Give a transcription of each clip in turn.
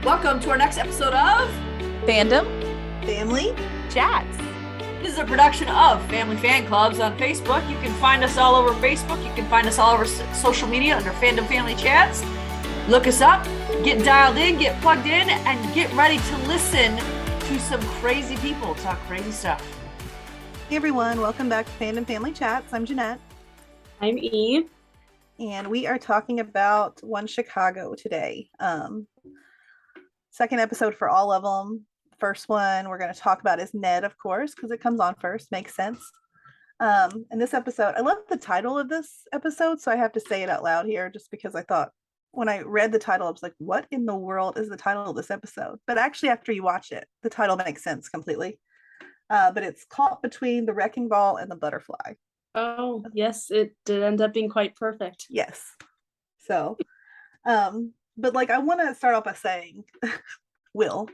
Welcome to our next episode of Fandom Family Chats. This is a production of Family Fan Clubs on Facebook. You can find us all over Facebook. You can find us all over social media under Fandom Family Chats. Look us up, get dialed in, get plugged in, and get ready to listen to some crazy people talk crazy stuff. Hey everyone, welcome back to Fandom Family Chats. I'm Jeanette. I'm Eve. And we are talking about One Chicago today. Second episode for all of them. First one we're going to talk about is Ned, of course, because it comes on first. Makes sense. In this episode, I love the title of this episode, so I have to say it out loud here just because I thought when I read the title, I was like, what in the world is the title of this episode? But actually, after you watch it, the title makes sense completely. But it's Caught Between the Wrecking Ball and the Butterfly. Oh, yes, it did end up being quite perfect. Yes. So, but like I want to start off by saying, Will,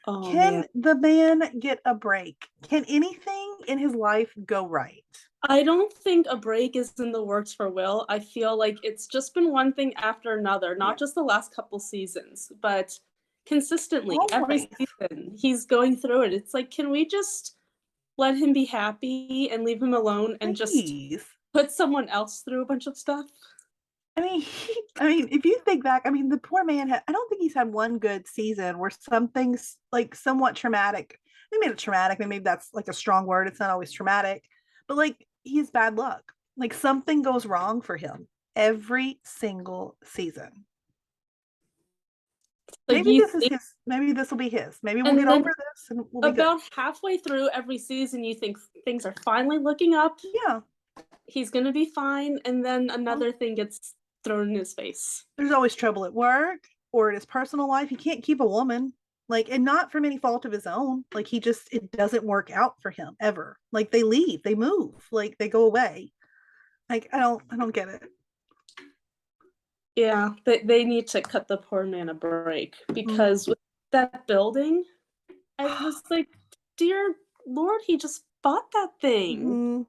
can the man get a break? Can anything in his life go right? I don't think a break is in the works for Will. I feel like it's just been one thing after another, not just the last couple seasons, but consistently every season he's going through it. It's like, can we just let him be happy and leave him alone and just put someone else through a bunch of stuff? I mean, if you think back, the poor man I don't think he's had one good season where something's like somewhat traumatic. Maybe it's traumatic, maybe that's like a strong word. It's not always traumatic, but like he's bad luck. Like something goes wrong for him every single season. Like maybe this will be his. Maybe we'll get over this and we'll be about good. Halfway through every season, you think things are finally looking up. Yeah. He's going to be fine. And then another thing gets thrown in his face. There's always trouble at work or in his personal life. He can't keep a woman, like, and not from any fault of his own. Like it doesn't work out for him ever. Like they leave, they move, like they go away. Like I don't get it. Yeah, they need to cut the poor man a break because with that building, I was like, dear Lord, he just bought that thing. Mm-hmm.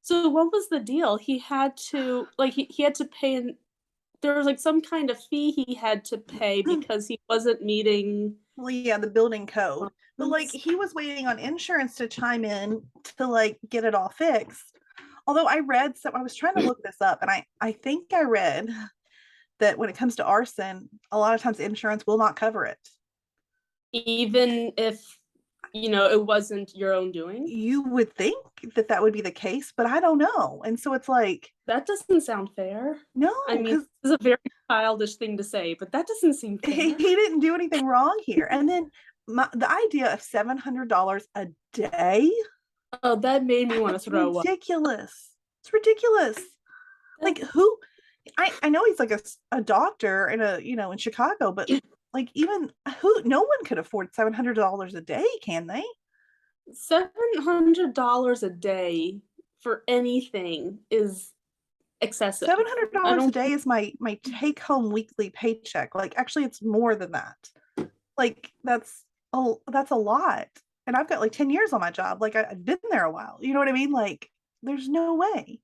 So what was the deal? He had to he had to pay, there was like some kind of fee he had to pay because he wasn't meeting. Well, yeah, the building code. But like he was waiting on insurance to chime in to like get it all fixed. Although I was trying to look this up, and I think I read that when it comes to arson, a lot of times insurance will not cover it. Even if, it wasn't your own doing? You would think that would be the case, but I don't know. And so it's like... That doesn't sound fair. No. I mean, this is a very childish thing to say, but that doesn't seem fair. He didn't do anything wrong here. And then the idea of $700 a day... Oh, that made me want to throw up. Ridiculous. It's ridiculous. Like who... I know he's like a doctor in Chicago, but like even no one could afford $700 a day, can they? $700 a day for anything is excessive. $700 a day is my take home weekly paycheck. Like actually it's more than that. Like that's a lot. And I've got like 10 years on my job. Like I've been there a while. You know what I mean? Like there's no way.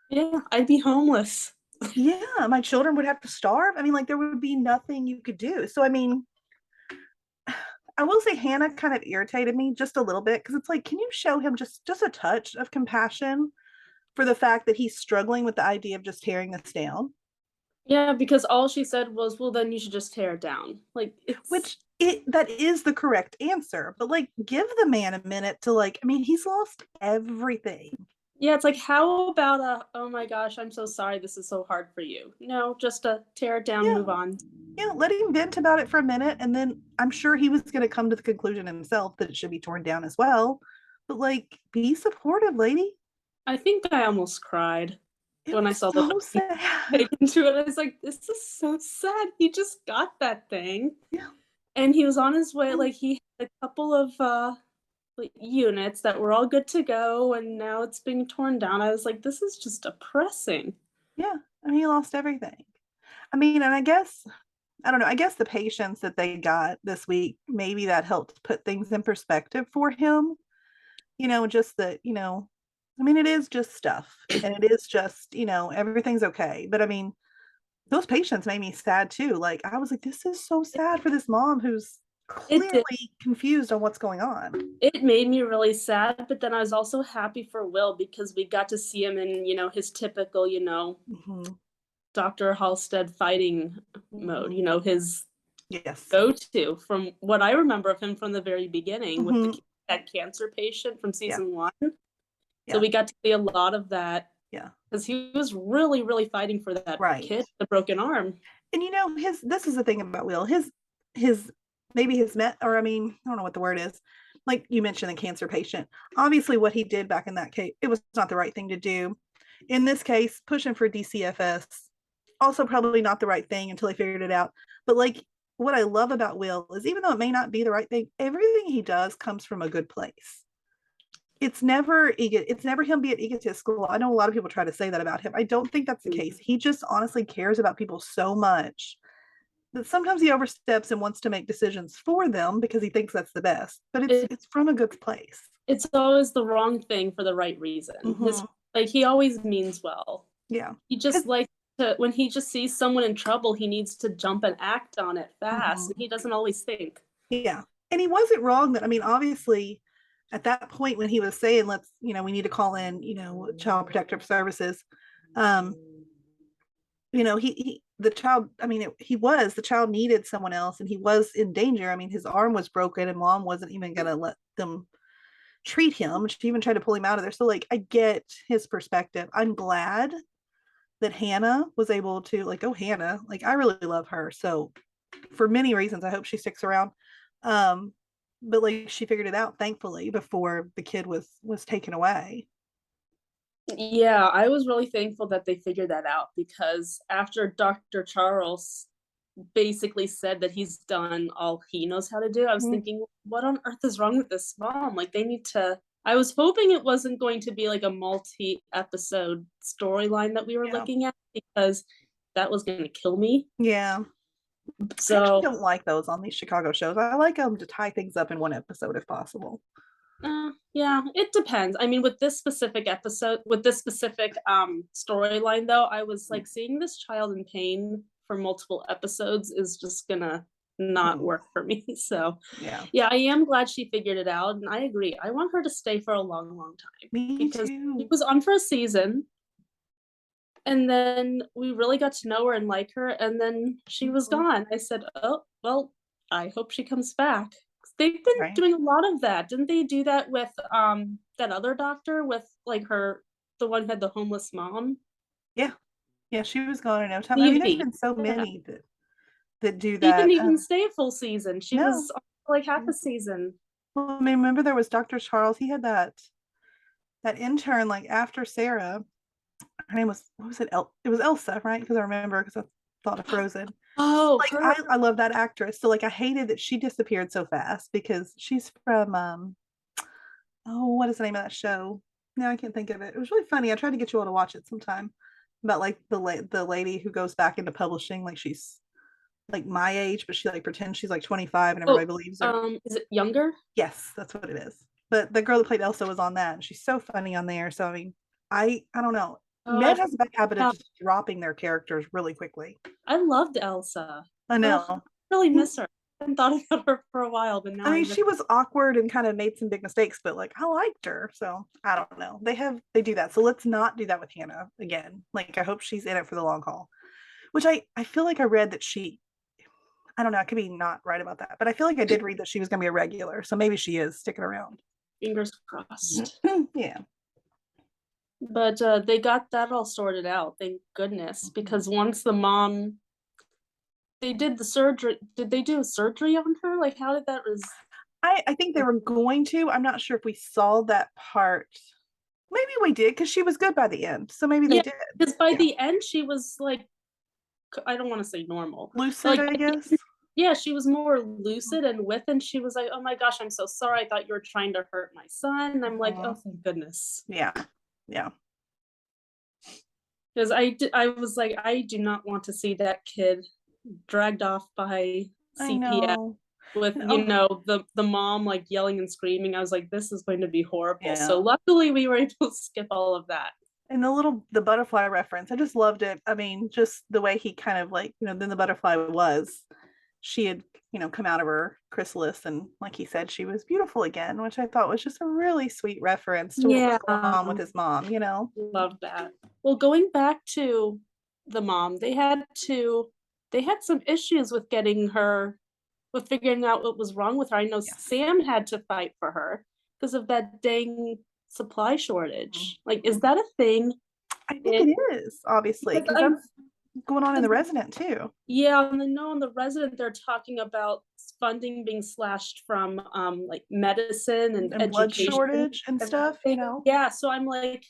Yeah, I'd be homeless. Yeah, my children would have to starve. Like there would be nothing you could do. So I will say Hannah kind of irritated me just a little bit because it's like, can you show him just a touch of compassion for the fact that he's struggling with the idea of just tearing this down? Yeah, because all she said was, well, then you should just tear it down. Like, that is the correct answer, but like give the man a minute to he's lost everything. Yeah, it's like, how about oh my gosh, I'm so sorry, this is so hard for you. No, just tear it down, move on. Yeah, let him vent about it for a minute, and then I'm sure he was going to come to the conclusion himself that it should be torn down as well. But like, be supportive, lady. I think I almost cried when I saw so sad. Into it. I was like, this is so sad. He just got that thing. Yeah. And he was on his way, like he had a couple of units that were all good to go, and now it's being torn down. I was like, this is just depressing. Yeah, he lost everything. And I guess the patience that they got this week, maybe that helped put things in perspective for him. Just that, it is just stuff, and it is just, everything's okay. But those patients made me sad too. Like I was like, this is so sad for this mom who's It did. clearly confused on what's going on. It made me really sad, but then I was also happy for Will because we got to see him in, his typical, Mhm. Dr. Halstead fighting mode, his Yes. go-to from what I remember of him from the very beginning with Mhm. that cancer patient from Yeah. season 1. Yeah. So we got to see a lot of that. Yeah. Because he was really, really fighting for that Right. kid, the broken arm. And this is the thing about Will. His maybe his or I mean, I don't know what the word is. Like you mentioned, the cancer patient. Obviously, what he did back in that case, it was not the right thing to do. In this case, pushing for DCFS, also probably not the right thing until he figured it out. But like what I love about Will is even though it may not be the right thing, everything he does comes from a good place. It's never him being egotistical. I know a lot of people try to say that about him. I don't think that's the case. He just honestly cares about people so much that sometimes he oversteps and wants to make decisions for them because he thinks that's the best. But it's from a good place. It's always the wrong thing for the right reason. He always means well. Yeah. He just likes to, when he just sees someone in trouble, he needs to jump and act on it fast. And he doesn't always think. Yeah. And he wasn't wrong that, I mean, obviously at that point when he was saying, let's, we need to call in, Child Protective Services, the child, I mean, the child needed someone else and he was in danger. I mean, his arm was broken and mom wasn't even going to let them treat him. She even tried to pull him out of there. So like, I get his perspective. I'm glad that Hannah was able to Hannah, like I really love her. So for many reasons, I hope she sticks around. But like she figured it out, thankfully, before the kid was taken away. Yeah, I was really thankful that they figured that out because after Dr. Charles basically said that he's done all he knows how to do, I was thinking, what on earth is wrong with this mom? Like they need to, I was hoping it wasn't going to be like a multi-episode storyline that we were looking at because that was going to kill me. Yeah. So I don't like those on these Chicago shows. I like them to tie things up in one episode if possible. Yeah, it depends. I mean, with this specific storyline though, I was like seeing this child in pain for multiple episodes is just gonna not work for me. So yeah, I am glad she figured it out, and I agree. I want her to stay for a long, long time. Me because too. She was on for a season, and then we really got to know her and like her, and then she was gone. I said, oh well, I hope she comes back. They've been doing a lot of that. Didn't they do that with that other doctor with like the one who had the homeless mom? Yeah, she was gone in no time. I mean, there's been so many that do that. She didn't even stay a full season. She was like half a season. Well, I mean, remember there was Dr. Charles. He had that intern like after Sarah. Her name was, what was it? It was Elsa, right? Because I remember because I thought of Frozen. Oh, like I love that actress. So like I hated that she disappeared so fast because she's from what is the name of that show? No, I can't think of it. It was really funny. I tried to get you all to watch it sometime about like the lady who goes back into publishing, like she's like my age, but she like pretends she's like 25 and everybody believes her. Is it Younger? Yes, that's what it is. But the girl that played Elsa was on that, and she's so funny on there. So I mean, I don't know. Ned has a bad habit of just dropping their characters really quickly. I loved Elsa. I know. I really miss her. I haven't thought about her for a while, but now I mean, she was awkward and kind of made some big mistakes, but like I liked her. So I don't know. They do that. So let's not do that with Hannah again. Like I hope she's in it for the long haul. Which I feel like I read that I don't know, I could be not right about that, but I feel like I did read that she was gonna be a regular. So maybe she is sticking around. Fingers crossed. Yeah. But they got that all sorted out, thank goodness, because once the mom, they did the surgery. Did they do a surgery on her? Like, how did that I think they were going to. I'm not sure if we saw that part. Maybe we did because she was good by the end. So maybe they did. Because by the end, she was like, I don't want to say normal. Lucid, like, I guess. Yeah, she was more lucid and with, and she was like, oh my gosh, I'm so sorry. I thought you were trying to hurt my son. And I'm like, oh, thank goodness. Yeah. Because I was like, I do not want to see that kid dragged off by CPS with the mom like yelling and screaming. I was like, this is going to be horrible. So luckily we were able to skip all of that. And the butterfly reference, I just loved it. I mean, just the way he kind of like, then the butterfly she had, come out of her chrysalis, and like he said, she was beautiful again, which I thought was just a really sweet reference to what was going on with his mom, Love that. Well, going back to the mom, they had some issues with figuring out what was wrong with her. I know Sam had to fight for her because of that dang supply shortage. Like, is that a thing? I think it is, obviously, because that's going on in the resident too. Yeah, and I know in the resident they're talking about funding being slashed from like medicine and blood education shortage and stuff, Yeah, so I'm like,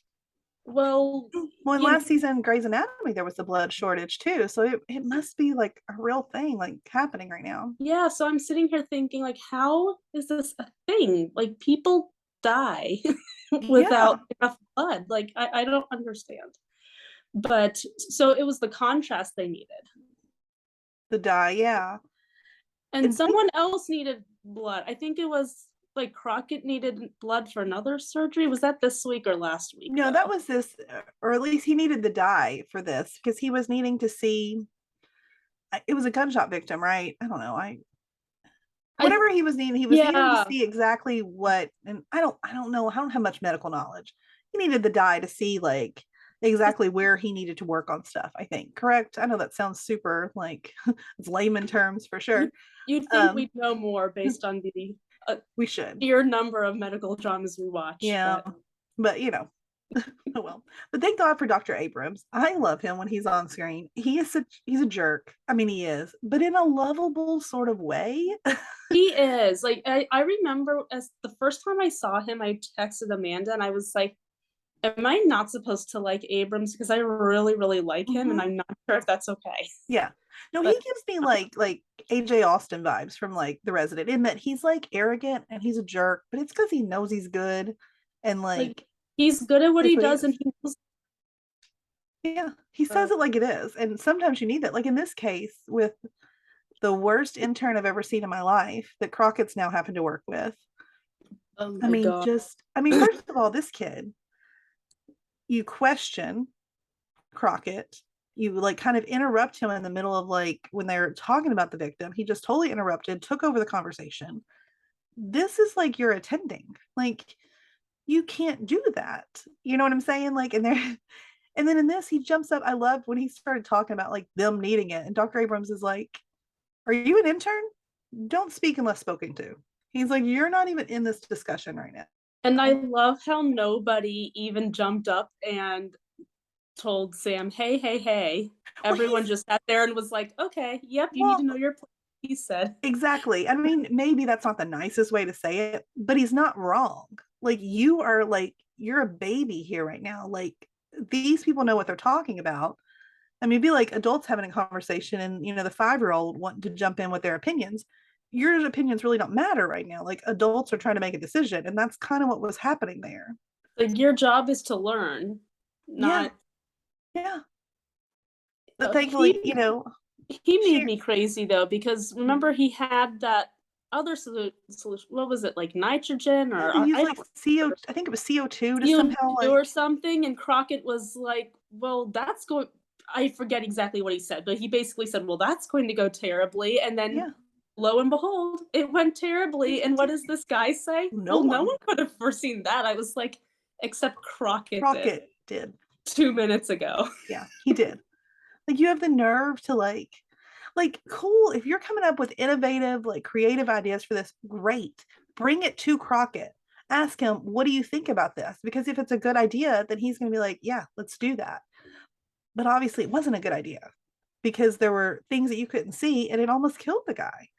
well, in last season Grey's Anatomy there was the blood shortage too, so it must be like a real thing like happening right now. Yeah, so I'm sitting here thinking, like, how is this a thing? Like, people die without enough blood. Like, I don't understand. But so it was the contrast they needed. The dye, yeah. And someone else needed blood. I think it was like Crockett needed blood for another surgery. Was that this week or last week? No, that was this, or at least he needed the dye for this because he was needing to see. It was a gunshot victim, right? I don't know. Whatever he was needing, he was needing to see exactly what. And I don't know. I don't have much medical knowledge. He needed the dye to see like exactly where he needed to work on stuff, I think. Correct? I know that sounds super like it's layman terms for sure. You'd think we'd know more based on the we should sheer number of medical dramas we watch. Yeah, but oh well. But thank God for Dr. Abrams. I love him when he's on screen. He's a jerk. I mean, he is, but in a lovable sort of way. He is. Like, I remember as the first time I saw him, I texted Amanda and I was like, am I not supposed to like Abrams? Because I really, really like him, and I'm not sure if that's okay. Yeah. No, he gives me like AJ Austin vibes from like The Resident, in that he's like arrogant and he's a jerk, but it's because he knows he's good and like he's good at what he does, and he says it like it is. And sometimes you need that. Like in this case, with the worst intern I've ever seen in my life that Crockett's now having to work with. Oh my God. First of all, this kid, you question Crockett, you like kind of interrupt him in the middle of like when they're talking about the victim. He just totally interrupted, took over the conversation. This is like you're attending. Like you can't do that. You know what I'm saying? Like, and then in this, he jumps up. I loved when he started talking about like them needing it. And Dr. Abrams is like, are you an intern? Don't speak unless spoken to. He's like, you're not even in this discussion right now. And I love how nobody even jumped up and told Sam, hey. Everyone just sat there and was like, okay, yep, you need to know your place, he said. Exactly. I mean, maybe that's not the nicest way to say it, but he's not wrong. Like, you're a baby here right now. Like, these people know what they're talking about. I mean, it'd be like adults having a conversation and, the 5-year-old wanting to jump in with their opinions. Your opinions really don't matter right now. Like, adults are trying to make a decision, and that's kind of what was happening there. Like, your job is to learn, not. Yeah. But thankfully, he made me crazy though, because remember he had that other solution. What was it, like nitrogen or CO? I think it was CO2 to somehow or something. And Crockett was like, "Well, that's going." I forget exactly what he said, but he basically said, "Well, that's going to go terribly." And then, lo and behold, it went terribly. And what does this guy say? No one could have foreseen that. I was like, except Crockett did 2 minutes ago. Yeah, he did. Like, you have the nerve to like cool, if you're coming up with innovative, like creative ideas for this, great. Bring it to Crockett. Ask him, what do you think about this? Because if it's a good idea, then he's going to be like, yeah, let's do that. But obviously it wasn't a good idea because there were things that you couldn't see, and it almost killed the guy.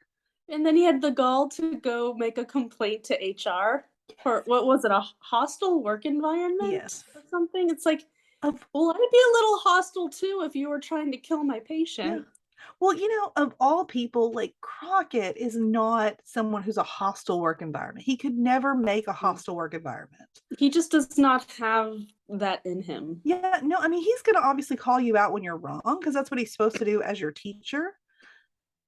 And then he had the gall to go make a complaint to HR for, what was it, a hostile work environment? Yes. Or something. It's like, well, I'd be a little hostile too if you were trying to kill my patient. Yeah. Well, of all people, like, Crockett is not someone who's a hostile work environment. He could never make a hostile work environment. He just does not have that in him. Yeah, no, I mean, he's going to obviously call you out when you're wrong because that's what he's supposed to do as your teacher.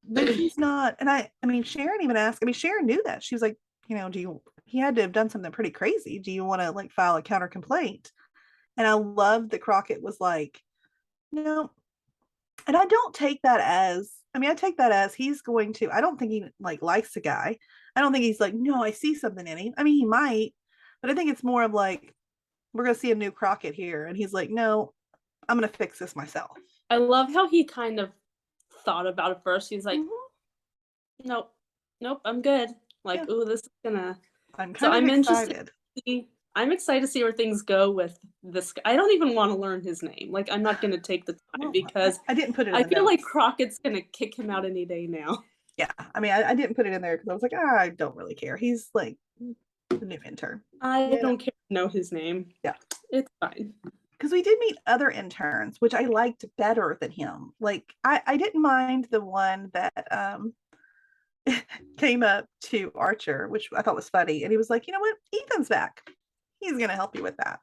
But he's not. And I mean, Sharon even asked, Sharon knew that. She was like, he had to have done something pretty crazy. Do you want to like file a counter complaint? And I love that Crockett was like, no. And I don't take that as, I mean, I take that as he's going to, I don't think he like likes the guy. I don't think he's like, no, I see something in him. I mean, he might, but I think it's more of like, we're going to see a new Crockett here. And he's like, no, I'm going to fix this myself. I love how he kind of thought about it first. He's like, nope, I'm good. Like, ooh, this is gonna. I'm So kind I'm of excited. interested. I'm excited to see where things go with this guy. I don't even want to learn his name. Like, I'm not gonna take the time because I didn't put it in I the feel notes. like Crockett's gonna kick him out any day now. Yeah, I mean, I didn't put it in there because I was like, I don't really care. He's like the new intern. I don't care to know his name. Yeah, it's fine. Because we did meet other interns, which I liked better than him. Like, I didn't mind the one that came up to Archer, which I thought was funny. And he was like, you know what? Ethan's back. He's going to help you with that.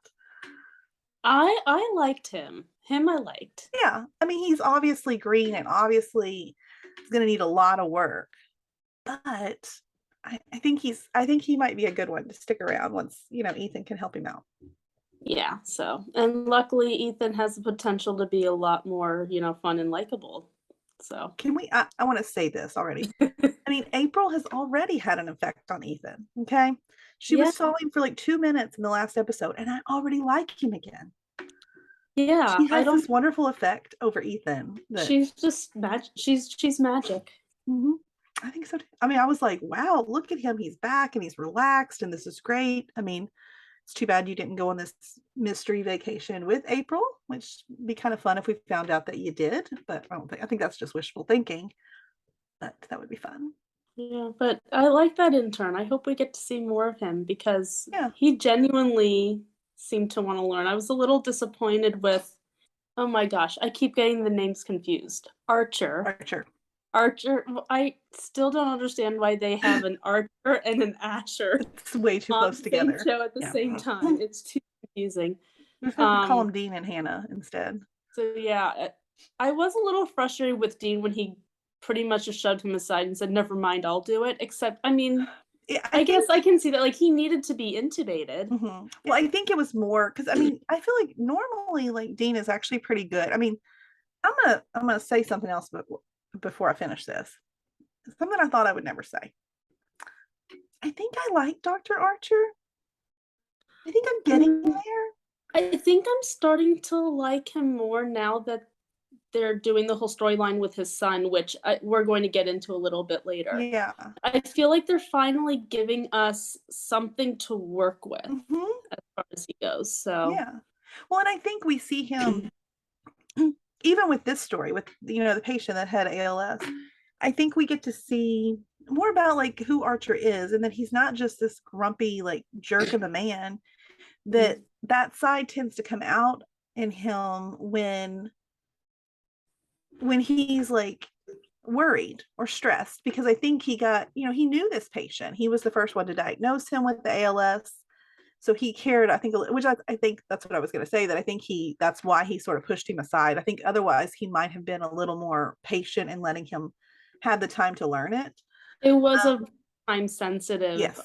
I liked him. I liked. Yeah. I mean, he's obviously green and obviously he's going to need a lot of work. But I think he might be a good one to stick around once, Ethan can help him out. Yeah, so, and luckily Ethan has the potential to be a lot more, fun and likable. So can we, I want to say this already. I mean, April has already had an effect on Ethan. Okay. She was stalling for like 2 minutes in the last episode and I already like him again. Yeah. She has this wonderful effect over Ethan. She's just magic. She's magic. Mm-hmm. I think so too. I mean, I was like, wow, look at him. He's back and he's relaxed and this is great. I mean, it's too bad you didn't go on this mystery vacation with April, which would be kind of fun if we found out that you did, but I think that's just wishful thinking, but that would be fun. Yeah, but I like that intern. I hope we get to see more of him because he genuinely seemed to want to learn. I was a little disappointed with, oh my gosh, I keep getting the names confused. Archer. I still don't understand why they have an Archer and an Asher. It's way too close together. Same show at the same time. It's too confusing. We call them Dean and Hannah instead. So yeah, I was a little frustrated with Dean when he pretty much just shoved him aside and said, "Never mind, I'll do it." Except, I mean, I guess I can see that like he needed to be intubated. Mm-hmm. Well, I think it was more because I mean I feel like normally like Dean is actually pretty good. I mean, I'm gonna say something else, but before I finish this, something I thought I would never say. I think I like Dr. Archer. I think I'm getting there. I think I'm starting to like him more now that they're doing the whole storyline with his son, which we're going to get into a little bit later. Yeah. I feel like they're finally giving us something to work with as far as he goes. So yeah. Well, and I think we see him even with this story with the patient that had ALS. I think we get to see more about like who Archer is and that he's not just this grumpy like jerk of a man. That side tends to come out in him when he's like worried or stressed, because I think he got, he knew this patient. He was the first one to diagnose him with the ALS. So he cared, I think, which I think that's what I was going to say, that I think that's why he sort of pushed him aside. I think otherwise he might have been a little more patient in letting him have the time to learn it. It was a time sensitive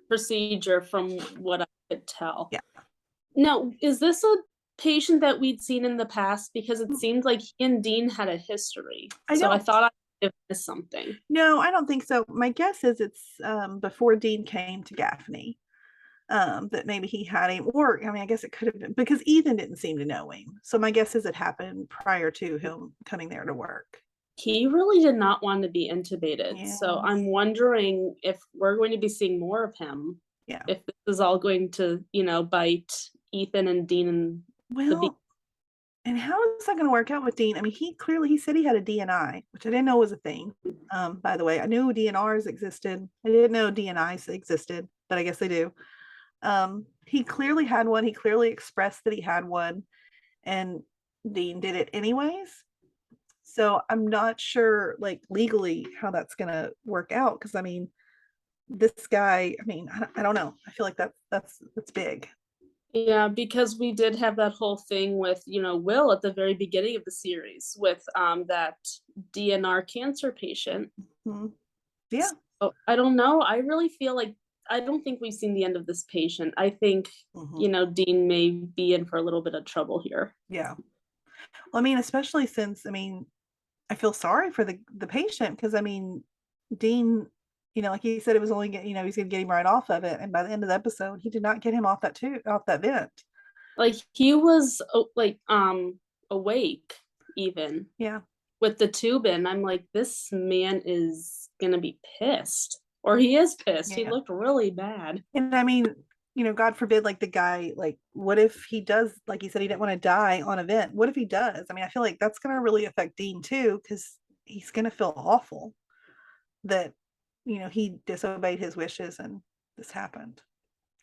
procedure from what I could tell. Yeah. Now, is this a patient that we'd seen in the past? Because it seemed like he and Dean had a history. I thought I would have missed something. No, I don't think so. My guess is it's before Dean came to Gaffney. That maybe he had him, or I mean, I guess it could have been because Ethan didn't seem to know him. So my guess is it happened prior to him coming there to work. He really did not want to be intubated. Yeah. So I'm wondering if we're going to be seeing more of him. Yeah. If this is all going to, bite Ethan and Dean and and how is that going to work out with Dean? I mean, he said he had a DNI, which I didn't know was a thing. By the way, I knew DNRs existed. I didn't know DNIs existed, but I guess they do. He clearly had one. He clearly expressed that he had one, and Dean did it anyways. So I'm not sure, like, legally how that's going to work out. Because I mean, this guy, I mean, I don't know. I feel like that's big. Yeah, because we did have that whole thing with, Will at the very beginning of the series with that DNR cancer patient. Mm-hmm. Yeah. So I don't know. I really feel like I don't think we've seen the end of this patient. I think, Mhm. Dean may be in for a little bit of trouble here. Yeah. Well, I mean, especially since, I feel sorry for the patient because Dean, like he said, it was only he's gonna get him right off of it, and by the end of the episode, he did not get him off that vent. Like he was awake even Yeah. with the tube in. I'm like, this man is gonna be pissed, or he is pissed. He Yeah. looked really bad. And God forbid, like the guy, like what if he does, like he said, he didn't want to die on a vent. What if he does? I feel like that's gonna really affect Dean too, because he's gonna feel awful that he disobeyed his wishes and this happened.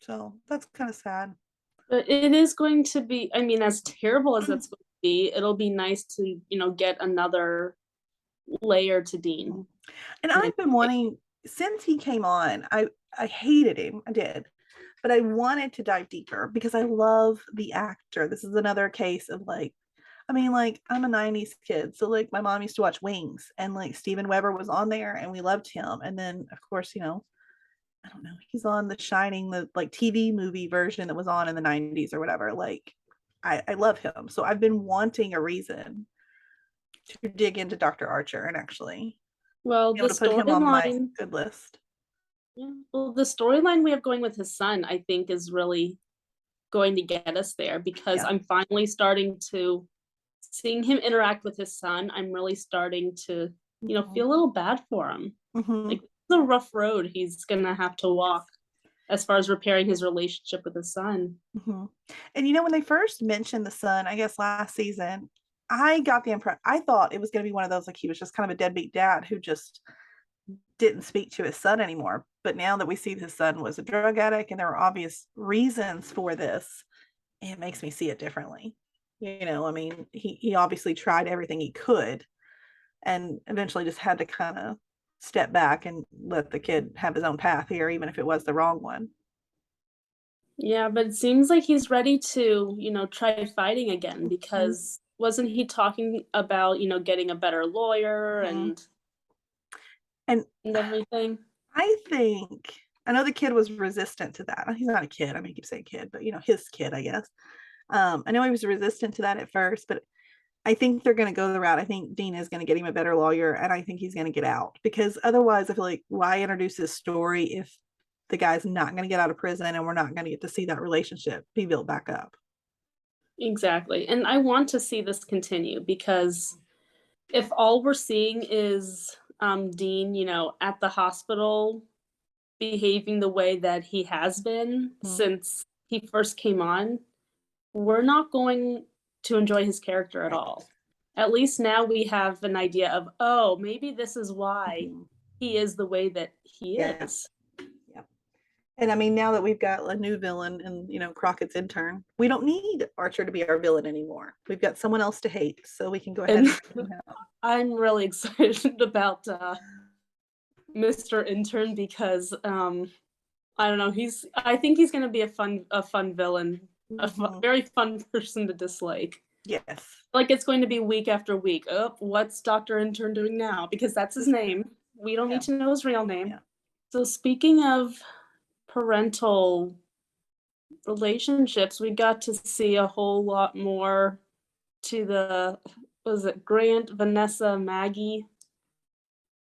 So that's kind of sad. But it is going to be, as terrible as that's going to be, it'll be nice to, get another layer to Dean. And I've been wanting, since he came on, I hated him. I did. But I wanted to dive deeper because I love the actor. This is another case of I'm a 90s kid. So like my mom used to watch Wings, and like Steven Weber was on there and we loved him. And then of course, I don't know, he's on The Shining, the like TV movie version that was on in the 90s or whatever. Like I love him. So I've been wanting a reason to dig into Dr. Archer and actually Well, be the able to put him on my storyline, good list. the storyline we have going with his son, I think, is really going to get us there, because Yeah. I'm finally starting to seeing him interact with his son. I'm really starting to, feel a little bad for him. Mhm. Like, it's a rough road he's gonna have to walk as far as repairing his relationship with his son. Mhm. And when they first mentioned the son, I guess last season, I got the impression, I thought it was going to be one of those, like he was just kind of a deadbeat dad who just didn't speak to his son anymore. But now that we see his son was a drug addict and there were obvious reasons for this, it makes me see it differently. He obviously tried everything he could and eventually just had to kind of step back and let the kid have his own path here, even if it was the wrong one. Yeah, but it seems like he's ready to, try fighting again, because wasn't he talking about, getting a better lawyer Mhm. and And everything? I know the kid was resistant to that. He's not a kid. I keep saying kid, but his kid, I guess. I know he was resistant to that at first, but I think they're going to go the route. I think Dean is going to get him a better lawyer, and I think he's going to get out, because otherwise I feel like, why introduce this story if the guy's not going to get out of prison and we're not going to get to see that relationship be built back up. Exactly. And I want to see this continue, because if all we're seeing is Dean, at the hospital behaving the way that he has been since he first came on, we're not going to enjoy his character at all. At least now we have an idea of, oh, maybe this is why he is the way that he is. Yeah. And now that we've got a new villain and Crockett's intern, we don't need Archer to be our villain anymore. We've got someone else to hate, so we can go ahead and I'm really excited about Mr. Intern, because I don't know, I think he's going to be a fun villain, very fun person to dislike. Yes. Like, it's going to be week after week. Oh, what's Dr. Intern doing now? Because that's his name. We don't need to know his real name. Yeah. So speaking of parental relationships, we got to see a whole lot more to the, was it Grant, Vanessa, Maggie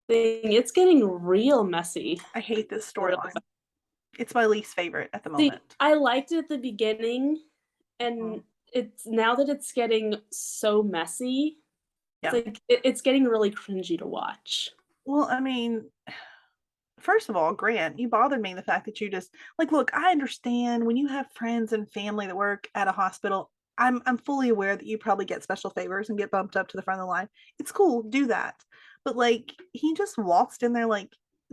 thing. It's getting real messy. I hate this storyline. It's my least favorite at the moment. See, I liked it at the beginning, and it's now that it's getting so messy, it's like it's getting really cringy to watch. Well, first of all, Grant, you bothered me, the fact that you just look, I understand when you have friends and family that work at a hospital. I'm fully aware that you probably get special favors and get bumped up to the front of the line. It's cool, do that. But he just waltzed in there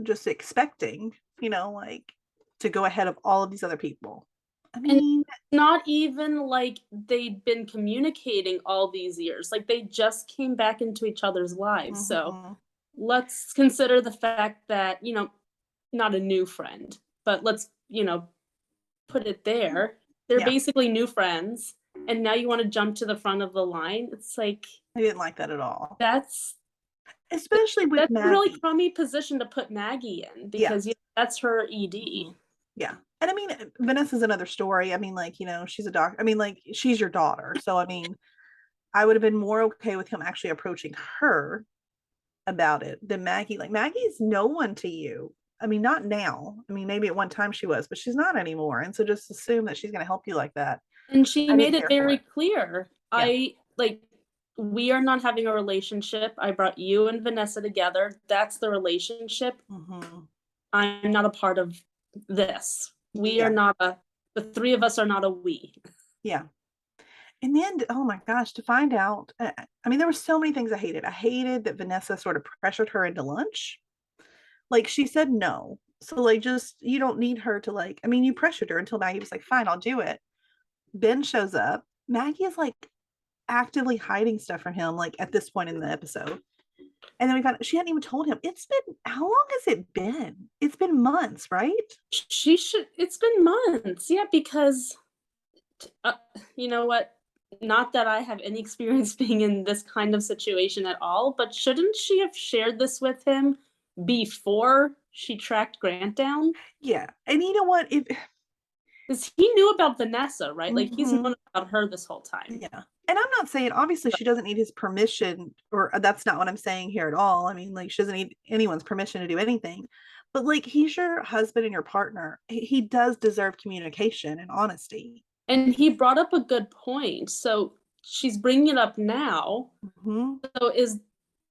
just expecting, to go ahead of all of these other people. And not even like they'd been communicating all these years. Like, they just came back into each other's lives. So let's consider the fact that, not a new friend, but let's, put it there. They're basically new friends. And now you want to jump to the front of the line. It's like, I didn't like that at all. Especially with Maggie. A really crummy position to put Maggie in, because that's her ED. Yeah. And I mean, Vanessa's another story. I mean, like, she's a doctor. I mean, like, she's your daughter. So, I mean, I would have been more okay with him actually approaching her about it than Maggie. Like, Maggie's no one to you. I mean, not now. I mean, maybe at one time she was, but she's not anymore. And so just assume that she's going to help you like that. And she I made didn't it care for very clear. Yeah. We are not having a relationship. I brought you and Vanessa together. That's the relationship. Mm-hmm. I'm not a part of this. We Yeah. are not the three of us are not a we. Yeah. And then, oh my gosh, to find out, I mean, there were so many things I hated. I hated that Vanessa sort of pressured her into lunch. Like, she said no. So, like, just, you don't need her to, like, I mean, you pressured her until Maggie was like, fine, I'll do it. Ben shows up. Maggie is like actively hiding stuff from him, like at this point in the episode. And then we found out she hadn't even told him. How long has it been? It's been months, right? It's been months. Yeah, because, you know what? Not that I have any experience being in this kind of situation at all, but shouldn't she have shared this with him before she tracked Grant down? Yeah. And you know what? Because he knew about Vanessa, right? Like, he's Mhm. known about her this whole time. Yeah. And I'm not saying, obviously, she doesn't need his permission, or that's not what I'm saying here at all. I mean, like, she doesn't need anyone's permission to do anything. But, like, he's your husband and your partner. He does deserve communication and honesty. And he brought up a good point. So she's bringing it up now. Mm-hmm. So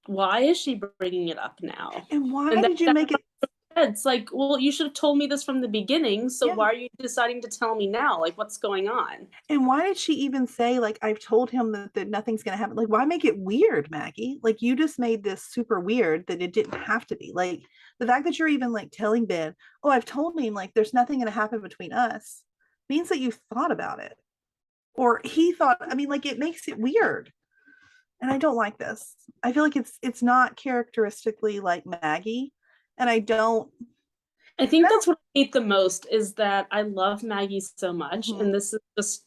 why is she bringing it up now? And why did you make it? It's like, well, you should have told me this from the beginning. So Yeah. why are you deciding to tell me now? Like, what's going on? And why did she even say, like, I've told him that nothing's going to happen? Like, why make it weird, Maggie? Like, you just made this super weird that it didn't have to be. Like, the fact that you're even like telling Ben, oh, I've told him, like, there's nothing going to happen between us, means that you thought about it. Or he thought, I mean, like, it makes it weird. And I don't like this. I feel like it's not characteristically like Maggie. And I think that's what I hate the most, is that I love Maggie so much. Mhm. And this is just,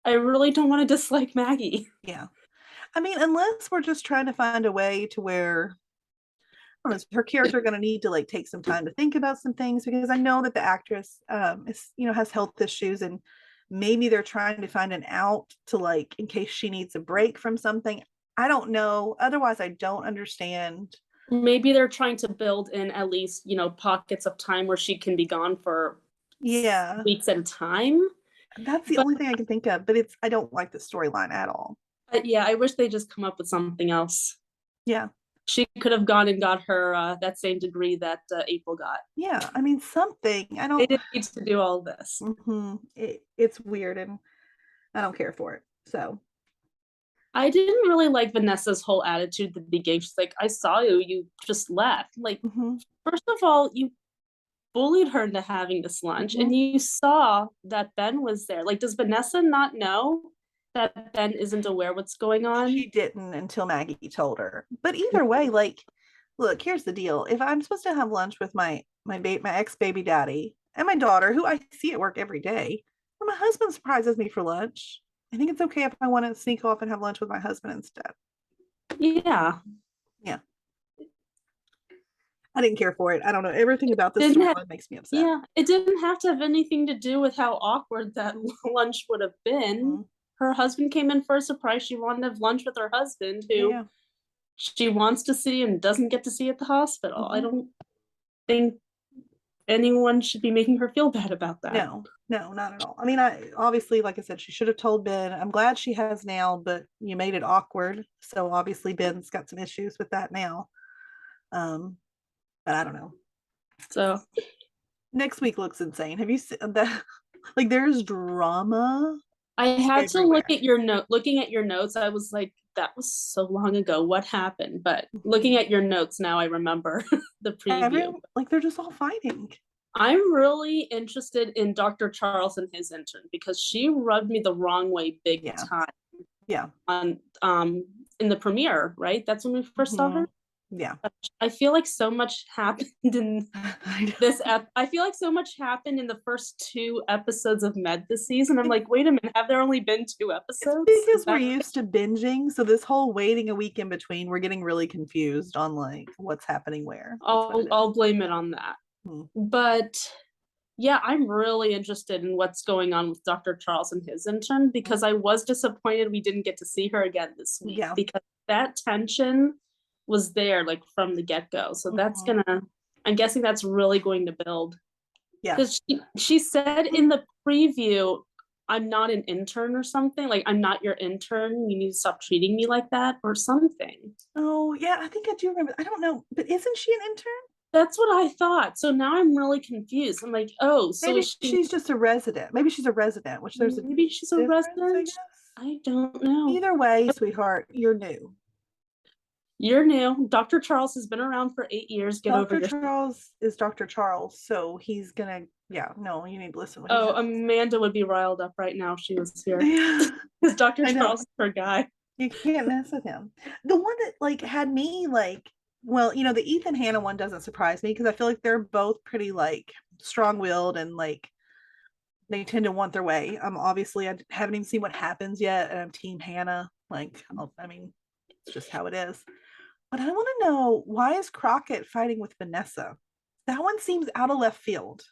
I really don't want to dislike Maggie. Yeah. I mean, unless we're just trying to find a way to where, I don't know, is her character going to need to like take some time to think about some things, because I know that the actress is, has health issues, and maybe they're trying to find an out to, like, in case she needs a break from something. I don't know. Otherwise, I don't understand. Maybe they're trying to build in at least, pockets of time where she can be gone for weeks at a time. That's the only thing I can think of, but I don't like the storyline at all. Yeah, I wish they just come up with something else. Yeah. She could have gone and got her that same degree that April got. Yeah, I mean, something. They didn't need to do all this. Mm-hmm. It's weird, and I don't care for it. So I didn't really like Vanessa's whole attitude at the beginning. She's like, I saw you just left. Like, First of all, you bullied her into having this lunch, and you saw that Ben was there. Like, does Vanessa not know that Ben isn't aware what's going on? She didn't until Maggie told her. But either way, like, look, here's the deal. If I'm supposed to have lunch with my ex-baby daddy and my daughter, who I see at work every day, or my husband surprises me for lunch, I think it's okay if I want to sneak off and have lunch with my husband instead. Yeah. Yeah. I didn't care for it. I don't know. Everything about this storyline makes me upset. Yeah, it didn't have to have anything to do with how awkward that lunch would have been. Her husband came in for a surprise. She wanted to have lunch with her husband, who she wants to see and doesn't get to see at the hospital. I don't think anyone should be making her feel bad about that. No, not at all. I mean, obviously, like I said, she should have told Ben. I'm glad she has now, but you made it awkward. So obviously Ben's got some issues with that now. But I don't know. So next week looks insane. Have you seen that? Like, there's drama. I had to look at your note. Looking at your notes, I was like, that was so long ago. What happened? But looking at your notes now, I remember the preview. Like, they're just all fighting. I'm really interested in Dr. Charles and his intern, because she rubbed me the wrong way big time. Yeah. On in the premiere, right? That's when we first saw her. Yeah. I feel like so much happened in this I feel like so much happened in the first 2 episodes of Med this season. I'm like, wait a minute, have there only been 2 episodes? It's because we're used to binging, so this whole waiting a week in between, we're getting really confused on, like, what's happening where. I'll blame it on that. But Yeah, I'm really interested in what's going on with Dr. Charles and his intern, because I was disappointed we didn't get to see her again this week, Yeah. because that tension was there like from the get-go. So that's I'm guessing that's really going to build. Yeah. Because she said in the preview, I'm not an intern or something, like I'm not your intern, you need to stop treating me like that or something. Oh yeah, I think I do remember. I don't know, but isn't she an intern? That's what I thought. So now I'm really confused. I'm like, oh, so Maybe is she's just a resident. Maybe she's a resident, which there's maybe she's a difference, I resident. guess. I don't know. Either way, sweetheart, you're new. You're new. Dr. Charles has been around for 8 years. Get over Dr. your. Charles is Dr. Charles, so he's gonna. Yeah, no, you need to listen. What Oh, Amanda would be riled up right now if she was here. yeah, Because Dr. I know. Charles is her guy. You can't mess with him. The one that like had me like, well, you know, the Ethan Hannah one doesn't surprise me because I feel like they're both pretty like strong-willed and like they tend to want their way. Obviously I haven't even seen what happens yet, and I'm Team Hannah. Like, I mean, it's just how it is. But I want to know, why is Crockett fighting with Vanessa? That one seems out of left field.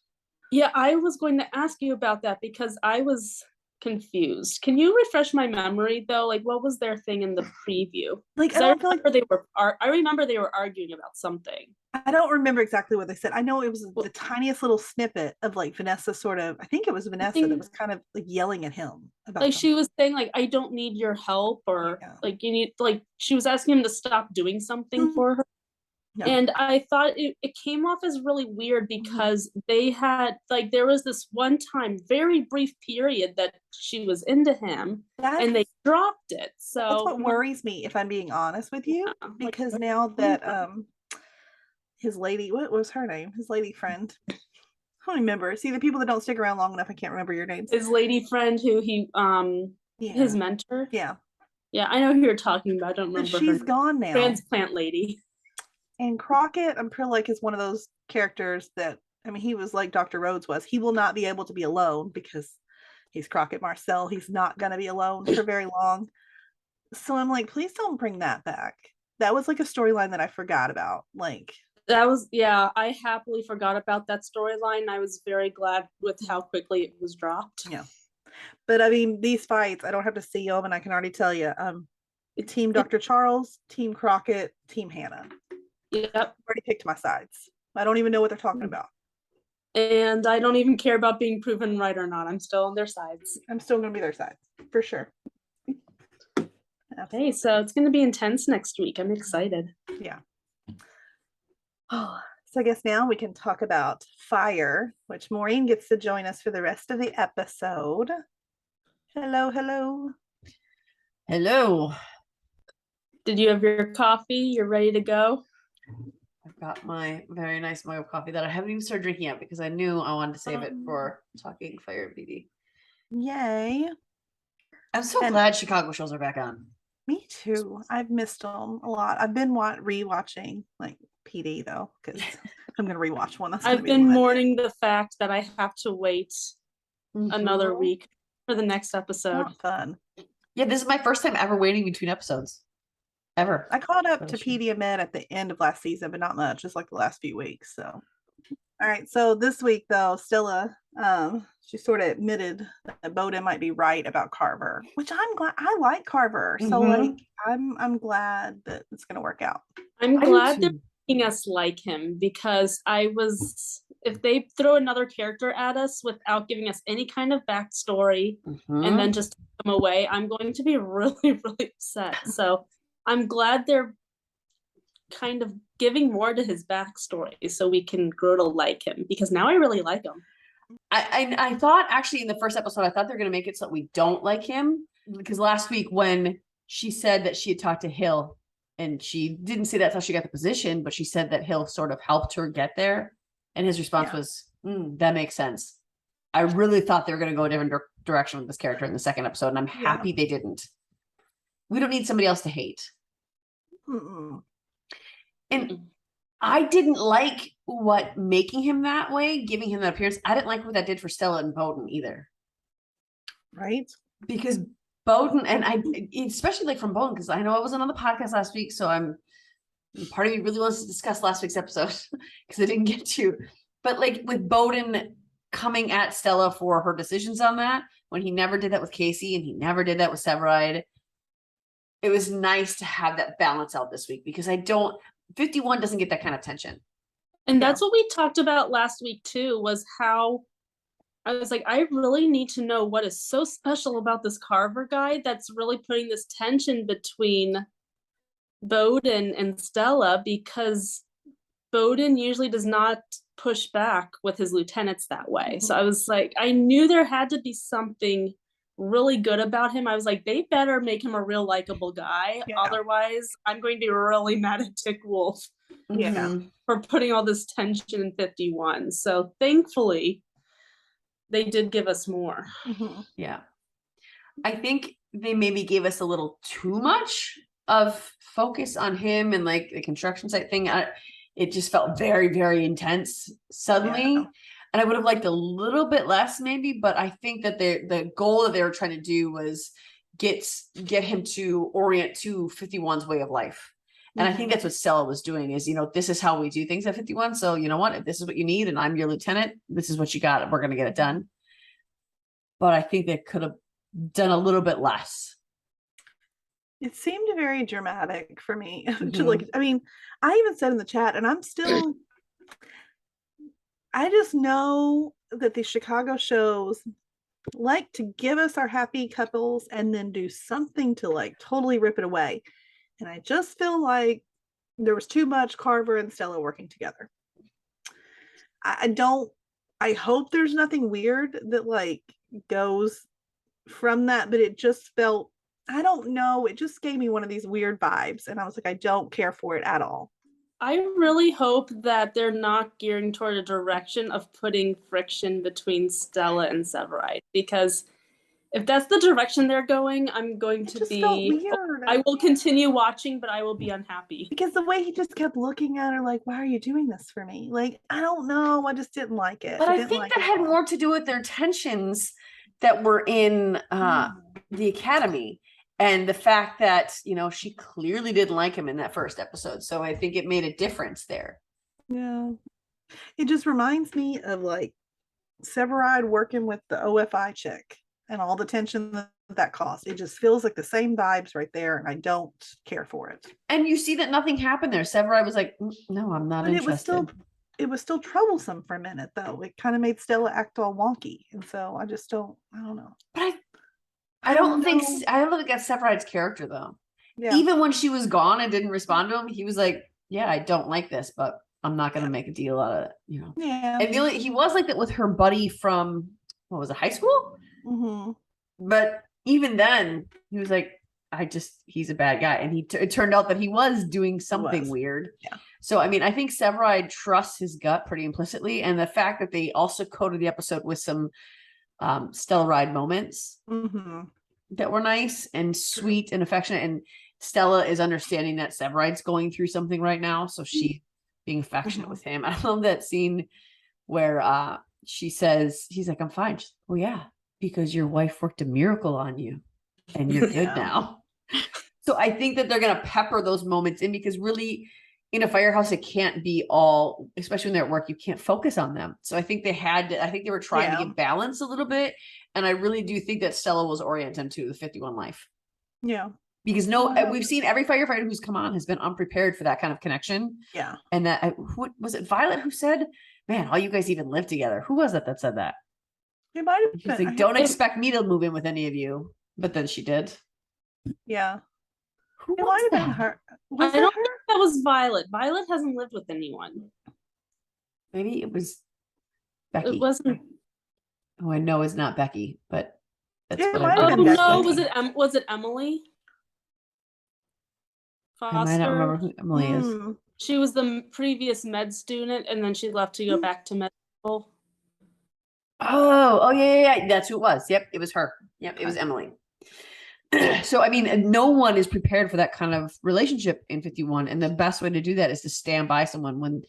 Yeah, I was going to ask you about that because I was confused. Can you refresh my memory though? Like, what was their thing in the preview? Like, I don't feel like I remember they were arguing about something. I don't remember exactly what they said. I know it was the tiniest little snippet of like Vanessa sort of, I think it was Vanessa that was kind of like yelling at him about like something. she was saying like, I don't need your help, or like you need, like she was asking him to stop doing something for her. Yeah. And I thought it came off as really weird because they had like, there was this one time, very brief period that she was into him and they dropped it. So that's what worries me, if I'm being honest with you, because like, now that his lady, what was her name? His lady friend. I don't remember. See, the people that don't stick around long enough, I can't remember your names. His lady friend who he his mentor. Yeah. Yeah, I know who you're talking about. I don't remember. She's gone now. Transplant lady. And Crockett, I'm pretty like is one of those characters that, I mean, he was like Dr. Rhodes was. He will not be able to be alone because he's Crockett Marcel. He's not going to be alone for very long. So I'm like, please don't bring that back. That was like a storyline that I forgot about. Like, that was, yeah, I happily forgot about that storyline. I was very glad with how quickly it was dropped. Yeah. But I mean, these fights, I don't have to see them, and I can already tell you, Team Dr. Charles, Team Crockett, Team Hannah. Yep. I've already picked my sides. I don't even know what they're talking about. And I don't even care about being proven right or not. I'm still on their sides. I'm still going to be their side, for sure. Okay, so it's going to be intense next week. I'm excited. Yeah. Oh, so I guess now we can talk about Fire, which Maureen gets to join us for the rest of the episode. Hello, hello. Hello. Did you have your coffee? You're ready to go? I've got my very nice mug of coffee that I haven't even started drinking yet because I knew I wanted to save it for talking Fire PD. Yay. I'm so glad Chicago shows are back on. Me too. I've missed them a lot. I've been rewatching like PD though, because I'm gonna rewatch one. I've been mourning the fact that I have to wait another week for the next episode. Not fun. Yeah, this is my first time ever waiting between episodes. Ever. I caught up to PD and Med at the end of last season, but not much, just like the last few weeks. So all right. So this week though, Stella, she sort of admitted that Bowden might be right about Carver, which I'm glad. I like Carver. So like I'm glad that it's gonna work out. I'm glad they're making us like him, because if they throw another character at us without giving us any kind of backstory and then just take them away, I'm going to be really, really upset. So I'm glad they're kind of giving more to his backstory so we can grow to like him, because now I really like him. I thought actually in the first episode, I thought they're going to make it so we don't like him, because last week when she said that she had talked to Hill, and she didn't say that's how she got the position, but she said that Hill sort of helped her get there. And his response was, that makes sense. I really thought they were going to go a different direction with this character in the second episode, and I'm happy they didn't. We don't need somebody else to hate. And I didn't like what making him that way, giving him that appearance. I didn't like what that did for Stella and Bowden either. Right? Because Bowden, and I, especially like from Bowden, because I know I wasn't on the podcast last week, so part of me really wants to discuss last week's episode because I didn't get to. But like with Bowden coming at Stella for her decisions on that, when he never did that with Casey and he never did that with Severide. It was nice to have that balance out this week, because 51 doesn't get that kind of tension. And that's what we talked about last week too, was how I was like, I really need to know what is so special about this Carver guy that's really putting this tension between Bowden and Stella, because Bowden usually does not push back with his lieutenants that way. So I was like, I knew there had to be something really good about him. I was like, they better make him a real likable guy. Yeah. Otherwise, I'm going to be really mad at Dick Wolf for putting all this tension in 51. So thankfully, they did give us more. Yeah. I think they maybe gave us a little too much of focus on him and like the construction site thing. It just felt very, very intense suddenly. Yeah. And I would have liked a little bit less maybe, but I think that the goal that they were trying to do was get him to orient to 51's way of life. And I think that's what Stella was doing is, this is how we do things at 51. So you know what, if this is what you need and I'm your lieutenant, this is what you got. We're going to get it done. But I think they could have done a little bit less. It seemed very dramatic for me. I mean, I even said in the chat, and I just know that the Chicago shows like to give us our happy couples and then do something to like totally rip it away. And I just feel like there was too much Carver and Stella working together. I hope there's nothing weird that like goes from that, but it just felt, I don't know, it just gave me one of these weird vibes. And I was like, I don't care for it at all. I really hope that they're not gearing toward a direction of putting friction between Stella and Severide, because if that's the direction they're going, I'm going to be weird. I will continue watching, but I will be unhappy. Because the way he just kept looking at her like, why are you doing this for me? Like, I don't know. I just didn't like it. But I think that had more to do with their tensions that were in the academy. And the fact that, she clearly didn't like him in that first episode. So I think it made a difference there. Yeah. It just reminds me of like Severide working with the OFI chick and all the tension that caused. It just feels like the same vibes right there. And I don't care for it. And you see that nothing happened there. Severide was like, no, I'm not interested. It was still troublesome for a minute though. It kind of made Stella act all wonky. And so I don't know. But I don't think that's Severide's character though. Yeah. Even when she was gone and didn't respond to him, he was like, yeah, I don't like this, but I'm not going to make a deal out of it, Yeah. And he was like that with her buddy from, what was it, high school? But even then he was like, he's a bad guy. And it turned out that he was doing something weird. Yeah. So, I mean, I think Severide trusts his gut pretty implicitly. And the fact that they also coded the episode with some Stellaride moments that were nice and sweet and affectionate, and Stella is understanding that Severide's going through something right now, so she being affectionate with him. I love that scene where she says, he's like, I'm fine. She's like, well, yeah, because your wife worked a miracle on you and you're good now. So I think that they're gonna pepper those moments in, because really in a firehouse, it can't be all, especially when they're at work, you can't focus on them. So I think they were trying to get balance a little bit. And I really do think that Stella was oriented to the 51 life. Yeah. Because we've seen every firefighter who's come on has been unprepared for that kind of connection. Yeah. And that, who was it, Violet, who said, man, all you guys even live together? Who was it that said that? It might have been. She's like, don't expect me to move in with any of you. But then she did. Yeah. Who It was might have been that? her. I don't think that was Violet. Violet hasn't lived with anyone. Maybe it was Becky. It wasn't. Oh, I know it's not Becky, but that's Yeah, it what might I have Oh been no, Becky. was it Emily Foster? I might not remember who Emily is. She was the previous med student, and then she left to go back to med school. Oh, yeah. That's who it was. Yep, it was her. Yep, it was Emily. So, I mean, no one is prepared for that kind of relationship in 51. And the best way to do that is to stand by someone when,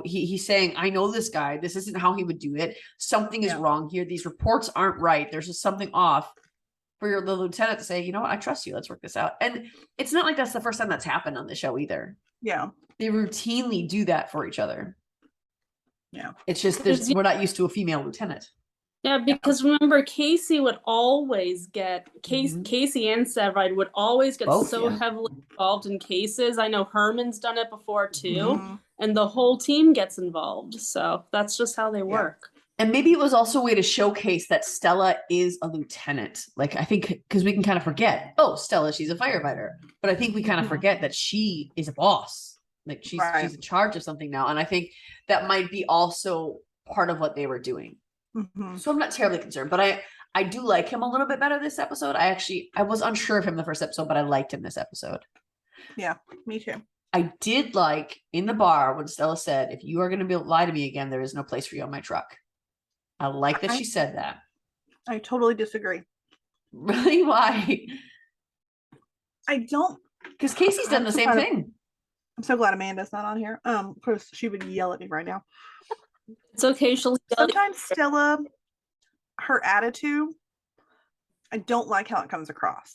he's saying, I know this guy, this isn't how he would do it. Something is wrong here. These reports aren't right. There's just something off, for the lieutenant to say, you know what, I trust you. Let's work this out. And it's not like that's the first time that's happened on the show either. Yeah. They routinely do that for each other. Yeah. It's just Because we're not used to a female lieutenant. Yeah, because remember, Casey would always get Mhm. Casey and Severide would always get Both, so yeah. heavily involved in cases. I know Herman's done it before too, Mhm. and the whole team gets involved. So that's just how they work. And maybe it was also a way to showcase that Stella is a lieutenant. Like, I think because we can kind of forget, oh, Stella, she's a firefighter. But I think we kind of forget that she is a boss. Like she's in charge of something now. And I think that might be also part of what they were doing. Mhm. So I'm not terribly concerned, but I do like him a little bit better this episode. I was unsure of him the first episode, but I liked him this episode. Yeah, me too. I did like in the bar when Stella said, if you are going to lie to me again, there is no place for you on my truck. I like that she said that. I totally disagree. Really? Why? I don't. Because Casey's done the same thing. I'm so glad Amanda's not on here. Of course, she would yell at me right now. It's okay. She'll Sometimes Stella, her attitude, I don't like how it comes across.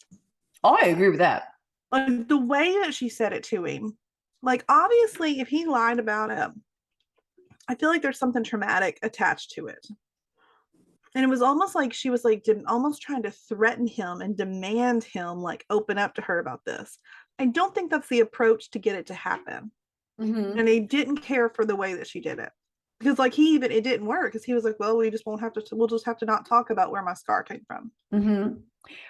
Oh, I agree with that. Like the way that she said it to him. Like obviously, if he lied about it, I feel like there's something traumatic attached to it. And it was almost like she was like almost trying to threaten him and demand him like open up to her about this. I don't think that's the approach to get it to happen. Mm-hmm. And he didn't care for the way that she did it. Because like it didn't work because he was like, well, we'll just have to not talk about where my scar came from. Mm-hmm.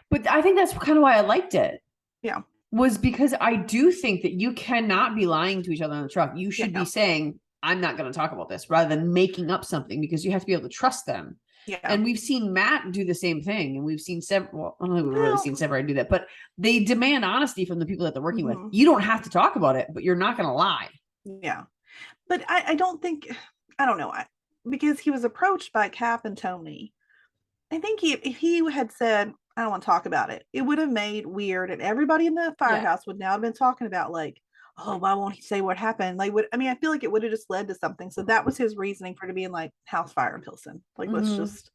But I think that's kind of why I liked it. Yeah. Was because I do think that you cannot be lying to each other on the truck. You should be saying, I'm not going to talk about this rather than making up something because you have to be able to trust them. Yeah. And we've seen Matt do the same thing. And we've seen several, I don't know if we've really seen Severide do that, but they demand honesty from the people that they're working with. You don't have to talk about it, but you're not going to lie. Yeah. But I don't think, I don't know, because he was approached by Cap and Tony. I think if he had said, I don't want to talk about it, it would have made weird. And everybody in the firehouse would now have been talking about like, oh, why won't he say what happened? Like, I feel like it would have just led to something. So that was his reasoning for it being like house fire in Pilsen. Like, let's just.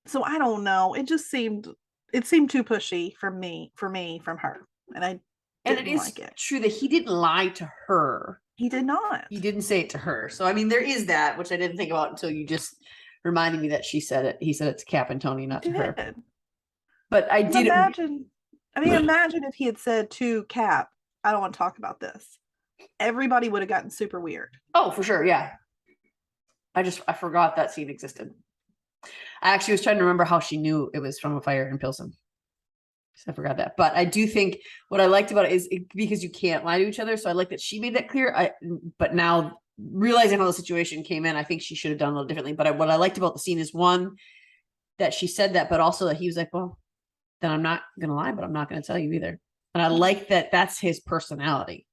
So I don't know. It seemed too pushy from her, and I didn't like it. True that he didn't lie to her. He did not. He didn't say it to her. So I mean, there is that, which I didn't think about until you just reminded me that she said it. He said it to Cap and Tony, not to her. But I did imagine. Imagine if he had said to Cap, I don't want to talk about this. Everybody would have gotten super weird. Oh, for sure. Yeah. I forgot that scene existed. I actually was trying to remember how she knew it was from a fire in Pilsen. I forgot that. But I do think what I liked about it is because you can't lie to each other. So I like that she made that clear. But now realizing how the situation came in, I think she should have done a little differently. But what I liked about the scene is one, that she said that, but also that he was like, well, then I'm not going to lie, but I'm not going to tell you either. And I like that that's his personality.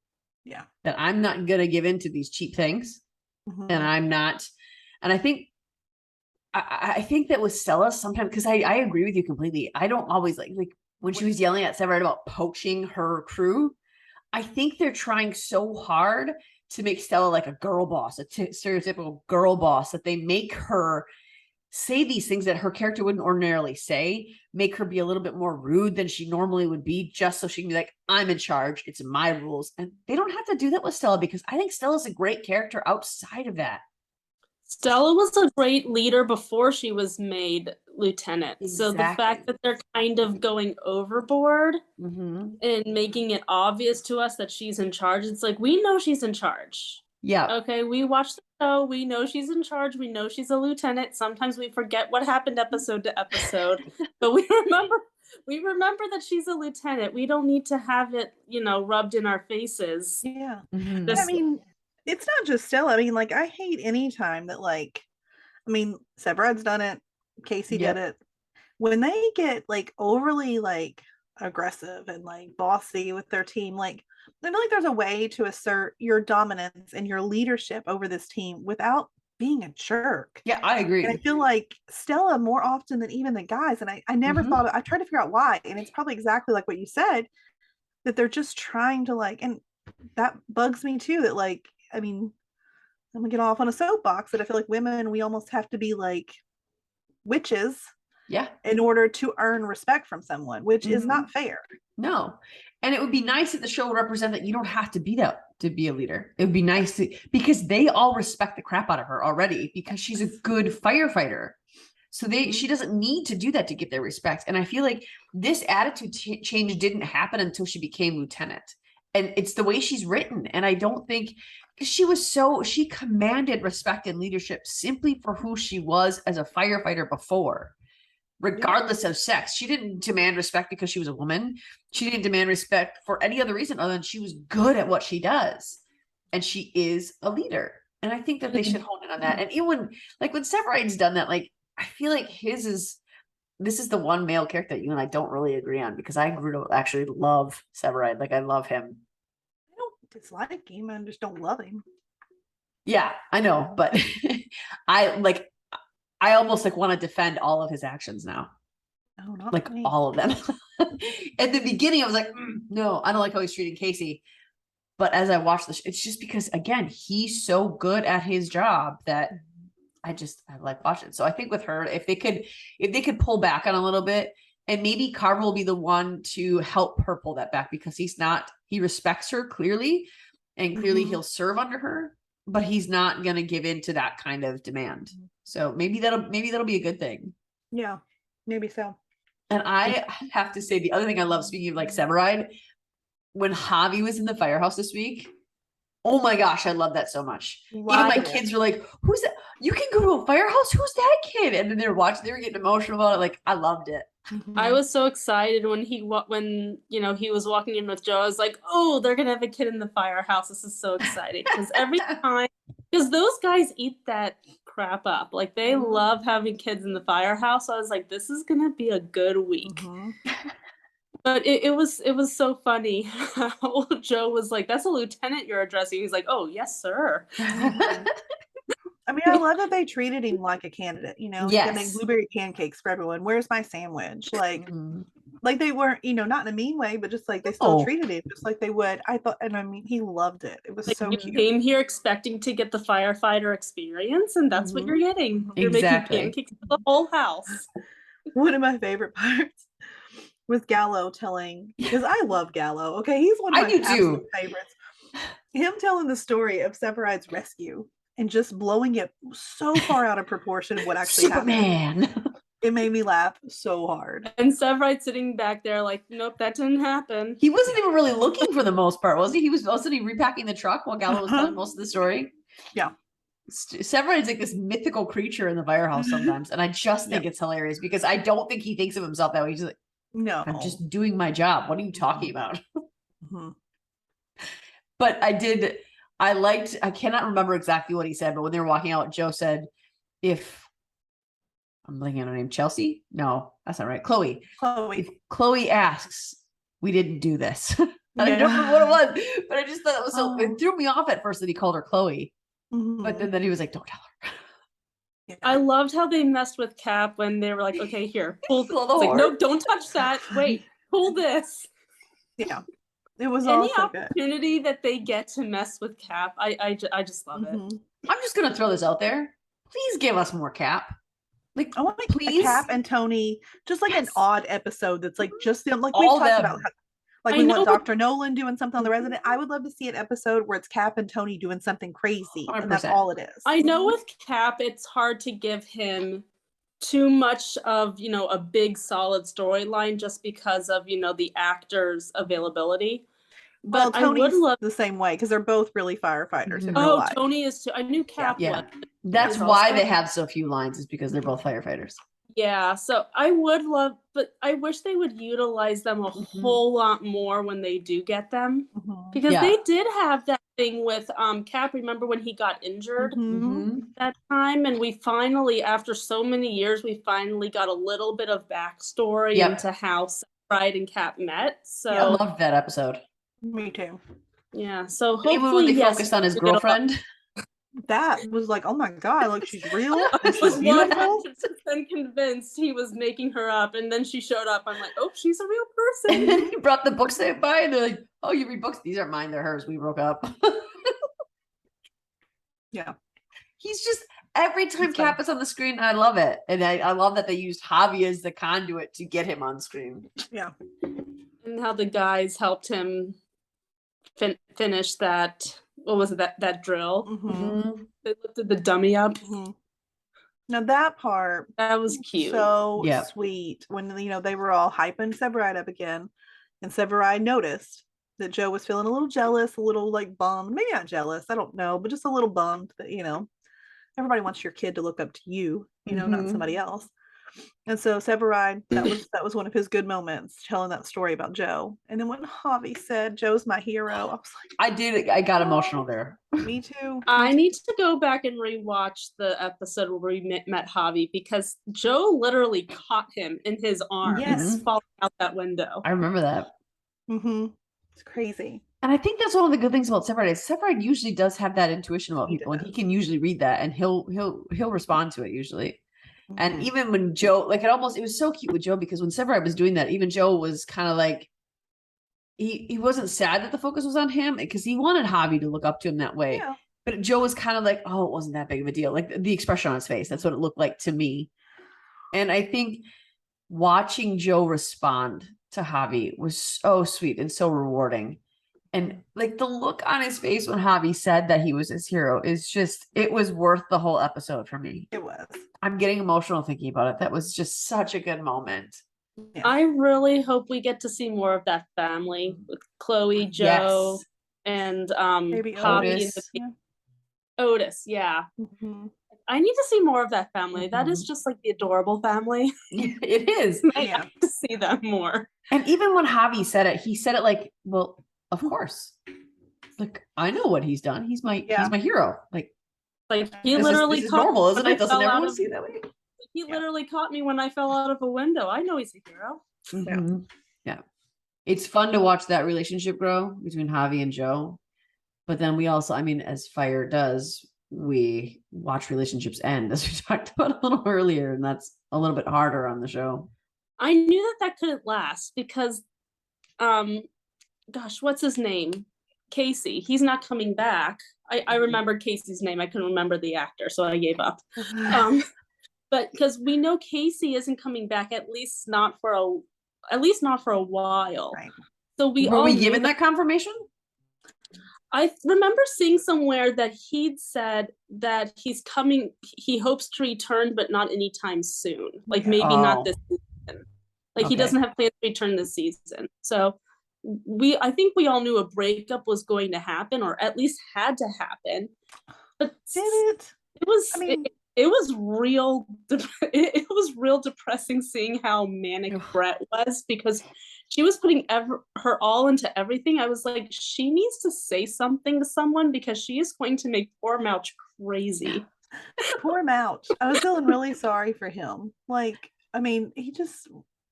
Yeah. That I'm not going to give in to these cheap things. And I'm not. And I think that with Stella sometimes, because I agree with you completely. I don't always like when she was yelling at Severide about poaching her crew. I think they're trying so hard to make Stella like a girl boss, a stereotypical girl boss, that they make her say these things that her character wouldn't ordinarily say, make her be a little bit more rude than she normally would be, just so she can be like, I'm in charge. It's my rules. And they don't have to do that with Stella, because I think Stella's a great character outside of that. Stella was a great leader before she was made lieutenant. Exactly. So the fact that they're kind of going overboard and making it obvious to us that she's in charge, it's like, we know she's in charge. Yeah. Okay, we watch the show. We know she's in charge. We know she's a lieutenant. Sometimes we forget what happened episode to episode, but we remember that she's a lieutenant. We don't need to have it, rubbed in our faces. Yeah. I mean, it's not just Stella. I mean, like, I hate any time that, like, Severide's done it. Casey did it. When they get, like, overly, like, aggressive and, like, bossy with their team, like, I feel like there's a way to assert your dominance and your leadership over this team without being a jerk. Yeah, I agree. And I feel like Stella, more often than even the guys, and I never thought, I tried to figure out why, and it's probably exactly like what you said, that they're just trying to, like, and that bugs me too, that, like, I'm gonna get off on a soapbox, that I feel like women, we almost have to be like witches in order to earn respect from someone, which is not fair. No. And it would be nice if the show would represent that you don't have to be that to be a leader. It would be nice because they all respect the crap out of her already because she's a good firefighter. So she doesn't need to do that to get their respect. And I feel like this attitude change didn't happen until she became lieutenant. And it's the way she's written. And I don't think she commanded respect and leadership simply for who she was as a firefighter before, regardless of sex. She didn't demand respect because she was a woman. She didn't demand respect for any other reason other than she was good at what she does. And she is a leader. And I think that they should hone in on that. And even when Severide's done that, like, I feel like this is the one male character that you and I don't really agree on, because I grew to actually love Severide. Like, I love him. I don't dislike him. I just don't love him. Yeah, I know, but I almost like want to defend all of his actions now. No, not like me. all of them. At the beginning, I was like, no, I don't like how he's treating Casey. But as I watched this, it's just because, again, he's so good at his job that I like watching. So I think with her, if they could pull back on a little bit, and maybe Carver will be the one to help her pull that back, because he respects her clearly, and clearly he'll serve under her, but he's not going to give in to that kind of demand. So maybe that'll be a good thing. Yeah, maybe so. And I have to say, the other thing I love, speaking of like Severide, when Javi was in the firehouse this week, oh my gosh, I love that so much. Even my kids were like, who's that? You can go to a firehouse? Who's that kid? And then they were getting emotional about it. Like, I loved it. I was so excited when he was walking in with Joe. I was like, oh, they're gonna have a kid in the firehouse. This is so exciting. Because those guys eat that crap up. Like, they love having kids in the firehouse. So I was like, this is gonna be a good week. But it was so funny how Joe was like, that's a lieutenant you're addressing. He's like, oh, yes, sir. I mean, I love that they treated him like a candidate, They make blueberry pancakes for everyone. Where's my sandwich? Like, like they weren't, not in a mean way, but just like they still treated him just like they would. I thought, and I mean, he loved it. It was like, so cute. You came here expecting to get the firefighter experience, and that's what you're getting. You're making pancakes for the whole house. One of my favorite parts was Gallo telling, because I love Gallo. Okay, he's one of my absolute favorites. Him telling the story of Severide's rescue and just blowing it so far out of proportion of what actually happened. It made me laugh so hard. And Severide sitting back there like, nope, that didn't happen. He wasn't even really looking for the most part, was he? He was also repacking the truck while Gallo was telling most of the story. Yeah. Severide's like this mythical creature in the firehouse sometimes. And I just think it's hilarious, because I don't think he thinks of himself that way. He's just like, no, I'm just doing my job. What are you talking about? But I cannot remember exactly what he said, but when they were walking out, Joe said, if I'm blanking on her name, Chelsea? No, that's not right. Chloe. If Chloe asks, we didn't do this. And I don't remember what it was, but I just thought it was so, it threw me off at first that he called her Chloe. But then he was like, don't tell her. I loved how they messed with Cap when they were like, okay, here, pull the horn. Like, no, don't touch that. Wait, pull this. Yeah. It was any opportunity that they get to mess with Cap. I just love it. I'm just gonna throw this out there. Please give us more Cap. Like, I want please Cap and Tony, just like an odd episode that's like just them. Like, we've talked about like we want Dr. Nolan doing something on The Resident. I would love to see an episode where it's Cap and Tony doing something crazy, 100%. And that's all it is. I know with Cap, it's hard to give him too much of, a big solid storyline just because of, the actor's availability. But Tony would love the same way, because they're both really firefighters. In real life. Tony is too. I knew Cap was. That's why they have so few lines, is because they're both firefighters. Yeah, so I would love, but I wish they would utilize them a whole lot more when they do get them, because they did have that thing with Cap. Remember when he got injured that time, and we finally, after so many years, we finally got a little bit of backstory into how Severide and Cap met. So I loved that episode. Me too. Yeah, so hopefully, even when they focused on his girlfriend. That was like, oh my god, like she's real. She's beautiful. And convinced he was making her up, and then she showed up. I'm like, oh, she's a real person. And then he brought the books they buy, and they're like, oh, you read books? These aren't mine, they're hers. We broke up. Yeah. He's just, every time Cap is on the screen, I love it. And I love that they used Javi as the conduit to get him on screen. Yeah. And how the guys helped him finish that. What was it? That drill. Mhm. They lifted the dummy up. Mhm. Now that part That was cute. so Yeah. sweet when they were all hyping Severide up again, and Severide noticed that Joe was feeling a little jealous, a little like bummed, maybe not jealous, I don't know, but just a little bummed that everybody wants your kid to look up to you, not somebody else. And so Severide, that was one of his good moments, telling that story about Joe. And then when Javi said Joe's my hero, I was like, I got emotional there. me too. I need to go back and rewatch the episode where we met Javi, because Joe literally caught him in his arms, Yes. falling out that window. I remember that. It's crazy. And I think that's one of the good things about Severide. Severide usually does have that intuition about He people, and he does. can usually read that, and he'll respond to it usually. And Mhm. even when Joe, like it was so cute with Joe, because when Severide was doing that, even Joe was kind of like, he wasn't sad that the focus was on him, because he wanted Javi to look up to him that way. Yeah. But Joe was kind of like, oh, it wasn't that big of a deal. Like the expression on his face, that's what it looked like to me. And I think watching Joe respond to Javi was so sweet and so rewarding. And like the look on his face when Javi said that he was his hero is just, it was worth the whole episode for me. It was. I'm getting emotional thinking about it. That was just such a good moment. Yeah. I really hope we get to see more of that family with Chloe, Joe, Yes. and Maybe Javi Otis. and Otis. Yeah. Mhm. I need to see more of that family. That is just like the adorable family. It is. I Yeah. have to see that more. And even when Javi said it, he said it like, well, of course. Like, I know what he's done. He's my hero. Like He this literally is caught normal, me isn't when it? I Doesn't fell out everyone of- see it that way? He literally caught me when I fell out of a window. I know he's a hero. Mhm. Yeah. It's fun to watch that relationship grow between Javi and Joe. But then we also, I mean, as Fire does, we watch relationships end, as we talked about a little earlier, and that's a little bit harder on the show. I knew that couldn't last because, gosh, what's his name? Casey. He's not coming back. I remembered Casey's name. I couldn't remember the actor, so I gave up. But because we know Casey isn't coming back, at least not for a while. Right. So we Were all we knew given that confirmation? I remember seeing somewhere that he'd said that he's coming, he hopes to return, but not anytime soon. Like maybe not this season. Like he Okay. doesn't have plans to return this season. So I think we all knew a breakup was going to happen, or at least had to happen. But Did it? it was, I mean, it was real. It was real depressing seeing how manic Brett was, because she was putting her all into everything. I was like, she needs to say something to someone, because she is going to make poor Mouch crazy. poor Mouch. I was feeling really sorry for him. Like, I mean, he just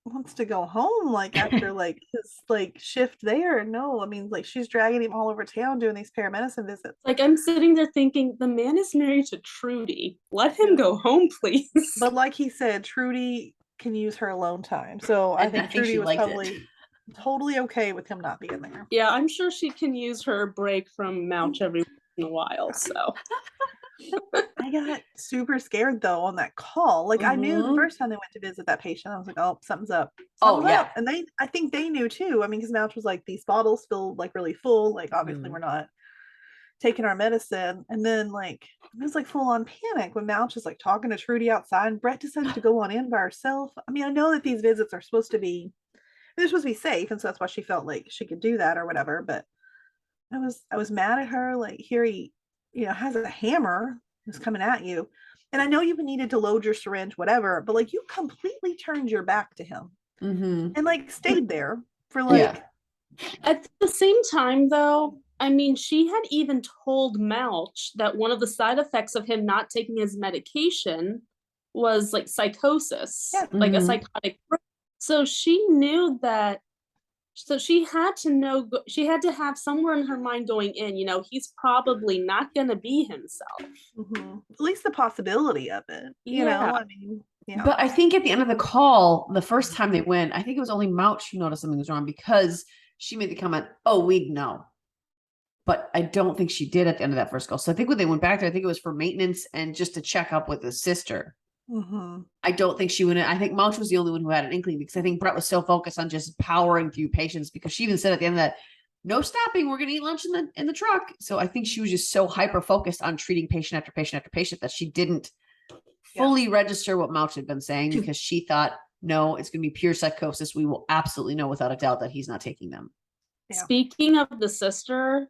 wants to go home, like after like his like shift there. No, I mean, like she's dragging him all over town doing these paramedicine visits. Like I'm sitting there thinking, the man is married to Trudy. Let him go home, please. But like he said, Trudy can use her alone time. So I think she Trudy was liked it. probably totally okay with him not being there. Yeah, I'm sure she can use her break from Mouch every once in a while. So I got super scared though on that call. Like I knew the first time they went to visit that patient, I was like, oh, something's up. Something's up. And I think they knew too. I mean, because Mouch was like, these bottles feel like really full. Like obviously we're not taking our medicine. And then like it was like full on panic when Mouch is like talking to Trudy outside, and Brett decided to go on in by herself. I mean, I know that these visits are supposed to be, they're supposed to be safe, and so that's why she felt like she could do that or whatever. But I was mad at her. Like here he, has a hammer that's coming at you, and I know you needed to load your syringe, whatever, but like you completely turned your back to him and like stayed there for like. At the same time, though, I mean, she had even told Mouch that one of the side effects of him not taking his medication was like psychosis, like a psychotic break. So she knew that. So she had to know, she had to have somewhere in her mind going in, he's probably not going to be himself. At least the possibility of it, you know, I mean, yeah. But I think at the end of the call, the first time they went, I think it was only Mouch who noticed something was wrong, because she made the comment, oh, we'd know. But I don't think she did at the end of that first call. So I think when they went back there, I think it was for maintenance and just to check up with his sister. I don't think she went in. I think Mouch was the only one who had an inkling, because I think Brett was so focused on just powering through patients, because she even said at the end of that, no stopping. We're going to eat lunch in the truck. So I think she was just so hyper focused on treating patient after patient after patient that she didn't fully register what Mouch had been saying, because she thought, no, it's going to be pure psychosis. We will absolutely know without a doubt that he's not taking them. Yeah. Speaking of the sister,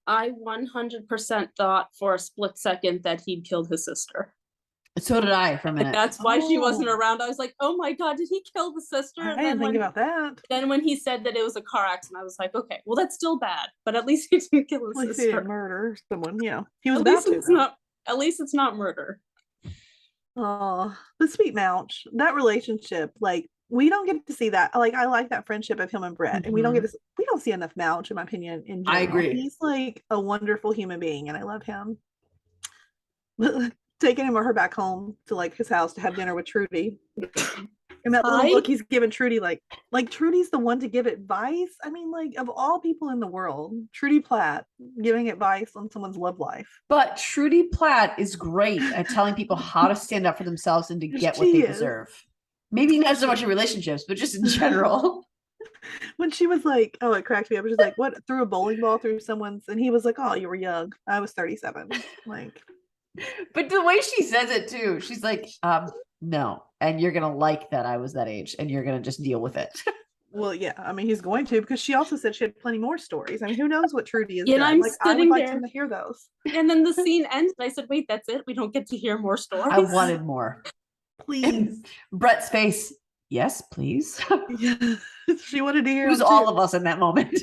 I 100% thought for a split second that he'd killed his sister. So did I for a minute. That's why she wasn't around. I was like, oh my God, did he kill the sister? I didn't think about that. Then when he said that it was a car accident, I was like, okay, well, that's still bad, but at least he didn't kill his At least he sister. didn't murder someone. Yeah, he was At about least to. it's not. At least it's not murder. Oh, the sweet Mouch, that relationship, like we don't get to see that. Like I like that friendship of him and Brett, and we don't see enough Mouch, in my opinion. In general. I agree. He's like a wonderful human being, and I love him. Taking him or her back home to like his house to have dinner with Trudy. And that little look he's giving Trudy, like Trudy's the one to give advice. I mean, like of all people in the world, Trudy Platt giving advice on someone's love life. But Trudy Platt is great at telling people how to stand up for themselves and to get what they deserve. Maybe not so much in relationships, but just in general. When she was like, oh, it cracked me up. She's like, what, threw a bowling ball through someone's, and he was like, oh, you were young. I was 37. Like, but the way she says it too, she's like, no, and you're gonna like that I was that age, and you're gonna just deal with it. Well, yeah, I mean, he's going to, because she also said she had plenty more stories. I mean, who knows what Trudy is and done. I'm like, I would sitting like there him to hear those. And then the scene ended. I said, wait, that's it? We don't get to hear more stories? I wanted more. Please. And Brett's face, yes, please. Yeah. She wanted to hear It was all of us in that moment.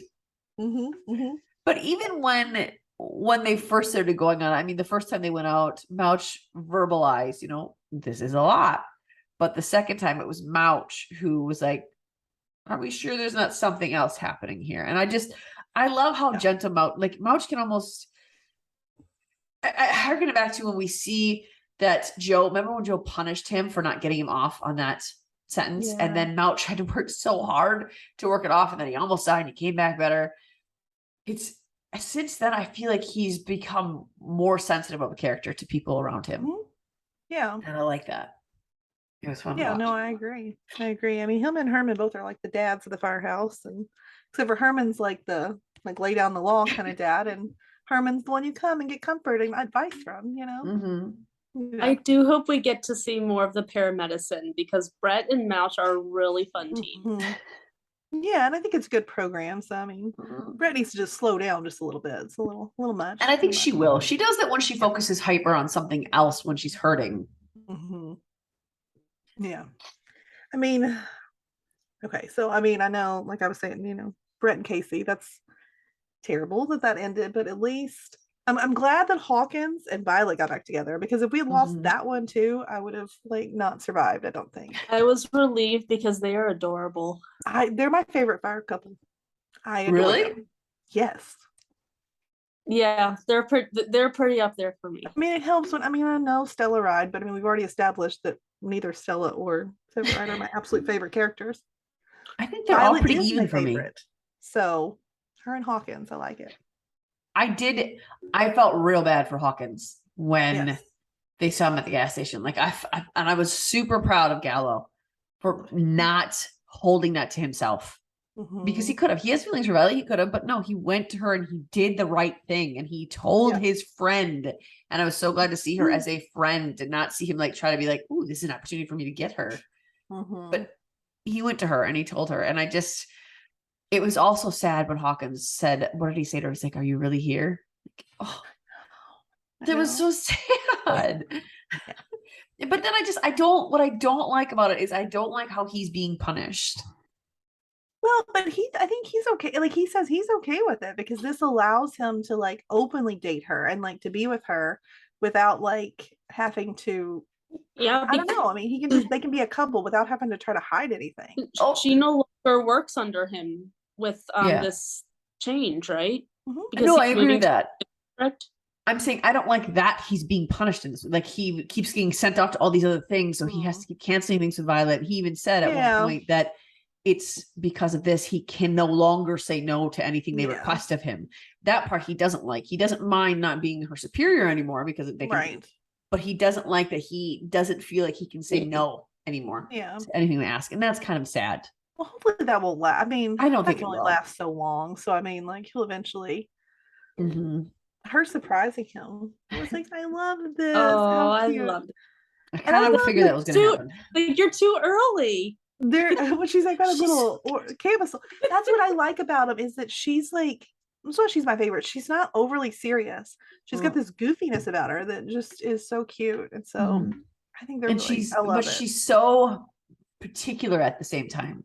But even when they first started going on, I mean, the first time they went out, Mouch verbalized, this is a lot. But the second time it was Mouch who was like, are we sure there's not something else happening here? And I love how gentle Mouch can almost, I harken it back to when we see that remember when Joe punished him for not getting him off on that sentence? Yeah. And then Mouch tried to work so hard to work it off, and then he almost died and he came back better. Since then, I feel like he's become more sensitive of a character to people around him. Yeah. And I like that. It was fun. Yeah, no, I agree. I mean, him and Herman both are like the dads of the firehouse, and except for Herman's like the lay down the law kind of dad, and Herman's the one you come and get comfort and advice from, Yeah. I do hope we get to see more of the paramedicine, because Brett and Mouch are a really fun team. Yeah, and I think it's good program. So I mean, Brett needs to just slow down just a little bit. It's a little much. And I think she will. She does that when she focuses hyper on something else when she's hurting. Yeah. I mean, okay. So I mean, I know, like I was saying, Brett and Casey, that's terrible that ended, but at least I'm glad that Hawkins and Violet got back together, because if we had lost that one too, I would have not survived, I don't think. I was relieved because they are adorable. They're my favorite fire couple. I adore them. Yes. Yeah, they're pretty up there for me. I mean, it helps when I know Stella Ride, but I mean, we've already established that neither Stella or Stella Ride are my absolute favorite characters. I think they're all pretty even for me. So her and Hawkins, I like it. I felt real bad for Hawkins when they saw him at the gas station. Like I was super proud of Gallo for not holding that to himself, because he could have. He has feelings for Riley. He could have, but no, he went to her and he did the right thing, and he told his friend. And I was so glad to see her as a friend, and not see him try to be like, "Ooh, this is an opportunity for me to get her." But he went to her and he told her, and it was also sad when Hawkins said, what did he say to her? He's like, are you really here? Oh, that was so sad. But then what I don't like about it is I don't like how he's being punished. Well, but I think he's okay. He says he's okay with it, because this allows him to openly date her and to be with her without having to. Yeah, I don't know. I mean, they can be a couple without having to try to hide anything. She no longer works under him with this change, right? No, I agree with that. Correct. I'm saying I don't like that he's being punished in this. He keeps getting sent off to all these other things, so he has to keep canceling things with Violet. He even said at one point that it's because of this he can no longer say no to anything they request of him. That part he doesn't like. He doesn't mind not being her superior anymore, because they can, but he doesn't like that he doesn't feel like he can say no anymore to anything they ask, and that's kind of sad. Well, hopefully that will last. I mean, I don't that think can it only will. last so long. So I mean, like he'll eventually. Mm-hmm. Her surprising him. I was like, I love this. Oh, How I cute. loved it. I And I kind of love figured the that was going to happen. Like, you're too early. There, when she's like got a She's little campus. That's what I like about him is that she's like. That's why she's my favorite. She's not overly serious. She's got this goofiness about her that just is so cute, and so Mhm. I think they're And really. she's, I love but it. she's so particular at the same time.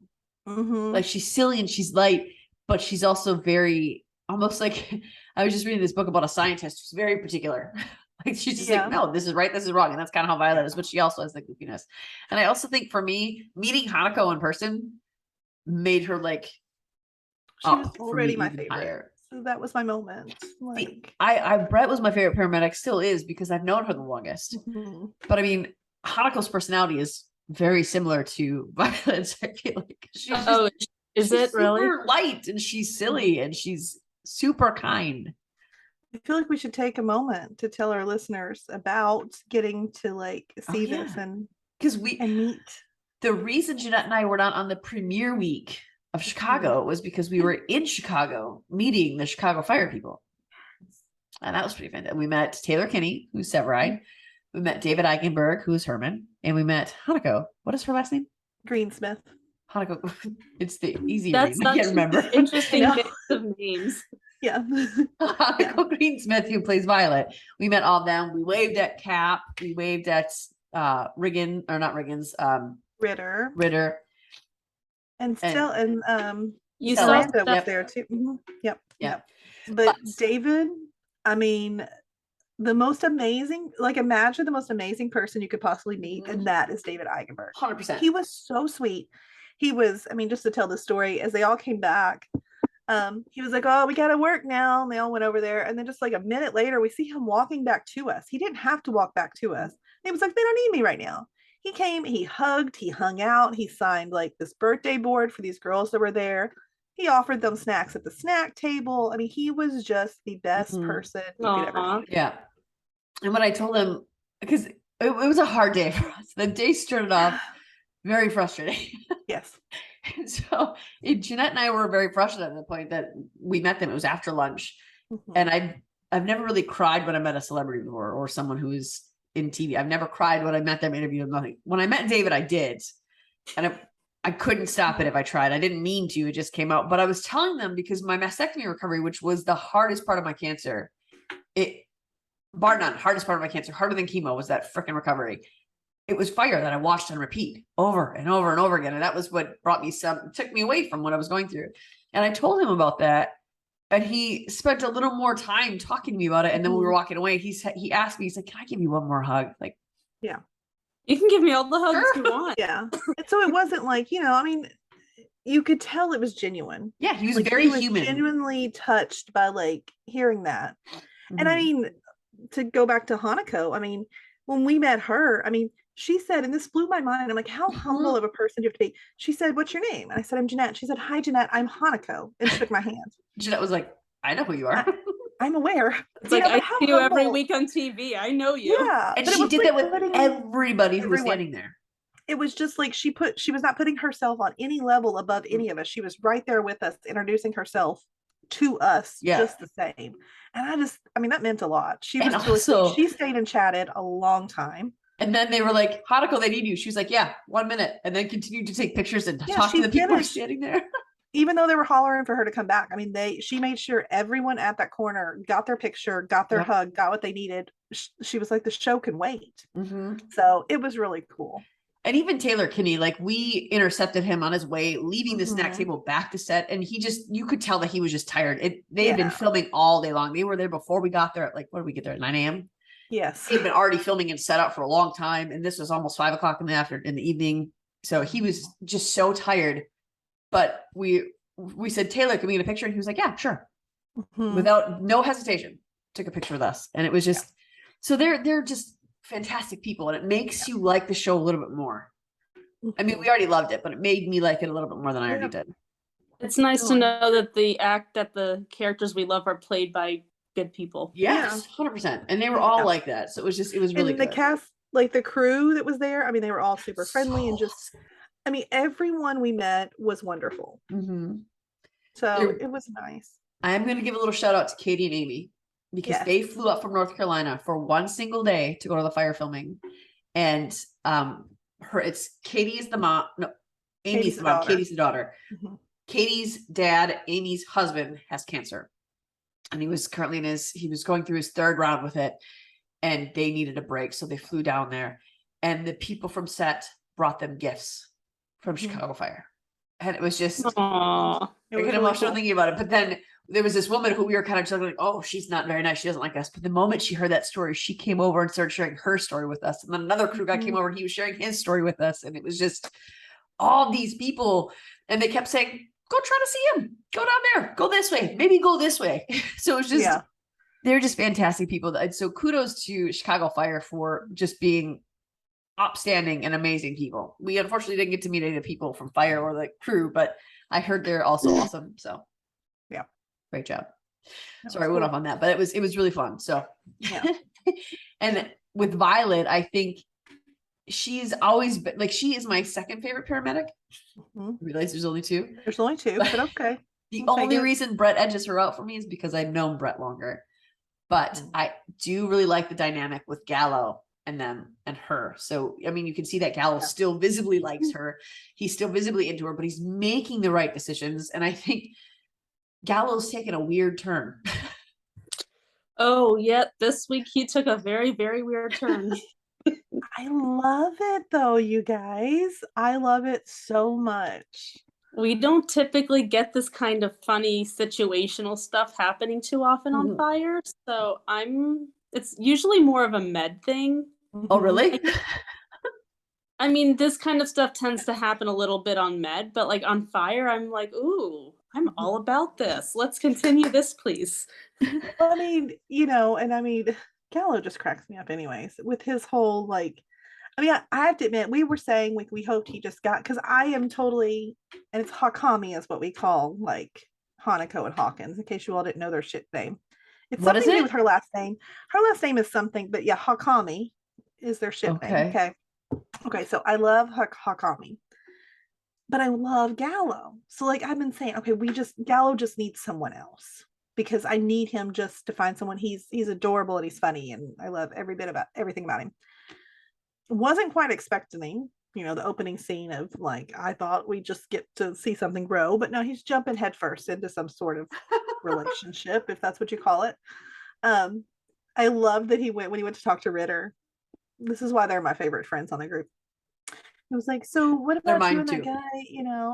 Mhm. Like she's silly and she's light, but she's also very almost like I was just reading this book about a scientist who's very particular. Like she's just Yeah. like, no, this is right, this is wrong. And that's kind of how Violet is, but she also has the goofiness. And I also think for me, meeting Hanako in person made her like She was up for already me my even favorite. higher. So that was my moment. See, Like, Brett was my favorite paramedic, still is because I've known her the longest. mhm. But I mean, Hanako's personality is very similar to Violet's. I feel like she's just, Oh, is she's it really? super light and she's silly and she's super kind. I feel like we should take a moment to tell our listeners about getting to like see yeah. this and Because meet. the reason Jeanette and I were not on the premiere week of Chicago was because we were in Chicago meeting the Chicago fire people. And that was pretty fantastic. We met Taylor Kinney, who's Severide. We met David Eichenberg, who's Herman. And we met Hanako. What is her last name? Greensmith. Hanako. It's the easy That's name. I can't such remember. interesting know. mix of names. Yeah. Hanako Greensmith, who plays Violet. We met all of them. We waved at Cap. We waved at Riggin, or not Riggins, Ritter. And still and You Stella. saw Miranda was Yep. there too. Mhm. Yep. Yep. But David, I mean, the most amazing, like imagine the most amazing person you could possibly meet, and that is David Eigenberg. 100%. He was so sweet. He was, I mean, just to tell the story, as they all came back, he was like, oh, we gotta work now. And they all went over there. And then just like a minute later, we see him walking back to us. He didn't have to walk back to us. He was like, they don't need me right now. He came, he hugged, he hung out, he signed like this birthday board for these girls that were there. He offered them snacks at the snack table. I mean, he was just the best person you could ever meet. Yeah. And when I told him, because it was a hard day for us, the day started off very frustrating. Yes. And so Jeanette and I were very frustrated at the point that we met them. It was after lunch. Mhm. And I've never really cried when I met a celebrity before or someone who is in TV. I've never cried when I met them, interviewed them, nothing. When I met David, I did. And I couldn't stop it if I tried. I didn't mean to, it just came out. But I was telling them because my mastectomy recovery, which was the hardest part of my cancer, bar none, hardest part of my cancer, harder than chemo, was that freaking recovery. It was fire that I watched on repeat over and over and over again. And that was what took me away from what I was going through. And I told him about that. And he spent a little more time talking to me about it. And then when we were walking away, he asked me, he's like, can I give you one more hug? Like, yeah. You can give me all the hugs you want. Yeah. And so it wasn't like, I mean, you could tell it was genuine. Yeah, he was like, very human. Genuinely touched by like hearing that. Mm-hmm. And I mean, to go back to Hanako, I mean, when we met her, I mean, she said, and this blew my mind, I'm like, how humble of a person do you have to be? She said, what's your name? And I said, I'm Jeanette. She said, hi, Jeanette, I'm Hanako, and shook my hand. Jeanette was like, I know who you are. I'm aware. It's like, I see you every week on TV. I know you. Yeah. And she did that with everybody who was standing there. It was just like she was not putting herself on any level above any of us. She was right there with us, introducing herself to us just the same. And I mean, that meant a lot. She was really sweet. She stayed and chatted a long time. And then they were like, Hanako, they need you. She was like, yeah, 1 minute. And then continued to take pictures and talk to the people standing there. Even though they were hollering for her to come back. I mean, she made sure everyone at that corner got their picture, got their hug, got what they needed. She was like, the show can wait. Mm-hmm. So it was really cool. And even Taylor Kinney, like we intercepted him on his way, leaving the snack table back to set. And you could tell that he was just tired. They had been filming all day long. They were there before we got there at what did we get there at 9 a.m.? Yes. He'd been already filming and set up for a long time. And this was almost 5 o'clock in the evening. So he was just so tired. But we said, Taylor, can we get a picture? And he was like, yeah, sure. Mm-hmm. Without no hesitation, took a picture with us. And it was just, so they're just fantastic people. And it makes you like the show a little bit more. I mean, we already loved it, but it made me like it a little bit more than I already did. It's nice to know that the characters we love are played by good people. Yes, 100%. And they were all like that. So it was really good. The cast, like the crew that was there, I mean, they were all super friendly and just I mean, everyone we met was wonderful. Mm-hmm. So it was nice. I am going to give a little shout out to Katie and Amy because Yes. they flew up from North Carolina for one single day to go to the fire filming. And it's Katie's the mom. No, Amy's the mom. daughter. Katie's the daughter. Mhm. Katie's dad, Amy's husband, has cancer. And he was currently he was going through his third round with it. And they needed a break. So they flew down there. And the people from set brought them gifts from Chicago Fire. And it was just, Aww. I get emotional thinking about it. But then there was this woman who we were kind of just like, oh, she's not very nice. She doesn't like us. But the moment she heard that story, she came over and started sharing her story with us. And then another crew guy came over and he was sharing his story with us. And it was just all these people. And they kept saying, go try to see him. Go down there. Go this way. Maybe go this way. So it was just, they're just fantastic people. And so kudos to Chicago Fire for just being upstanding and amazing people. We unfortunately didn't get to meet any of the people from Fire or the crew, but I heard they're also awesome. So yeah, great job. Sorry, I went off on that, but it was really fun. So yeah. And with Violet, I think she's always been like, she is my second favorite paramedic. I realize there's only two. There's only two, but okay. The only reason Brett edges her out for me is because I've known Brett longer. But I do really like the dynamic with Gallo and them and her. So, I mean, you can see that Gallo still visibly likes her. He's still visibly into her, but he's making the right decisions. And I think Gallo's taken a weird turn. Oh, yeah. This week he took a very, very weird turn. I love it though, you guys. I love it so much. We don't typically get this kind of funny situational stuff happening too often on Fire. So it's usually more of a Med thing. Oh, really? I mean, this kind of stuff tends to happen a little bit on Med, but like on Fire, I'm like, ooh, I'm all about this. Let's continue this, please. Well, I mean, and I mean, Gallo just cracks me up anyways with his whole like, I mean, I have to admit, we were saying we hoped he just got, because I am totally, and it's Hakami is what we call like Hanako and Hawkins, in case you all didn't know their shit name. It's what something to do with her last name. Her last name is something, but yeah, Hakami is their ship name. Okay. So I love Hakami, but I love Gallo. So like I've been saying, okay, Gallo just needs someone else because I need him just to find someone. He's adorable and he's funny, and I love everything about him. Wasn't quite expecting, the opening scene of like, I thought we just get to see something grow, but no, he's jumping headfirst into some sort of relationship, if that's what you call it. I love that when he went to talk to Ritter. This is why they're my favorite friends on the group. He was like, so what about you and that guy,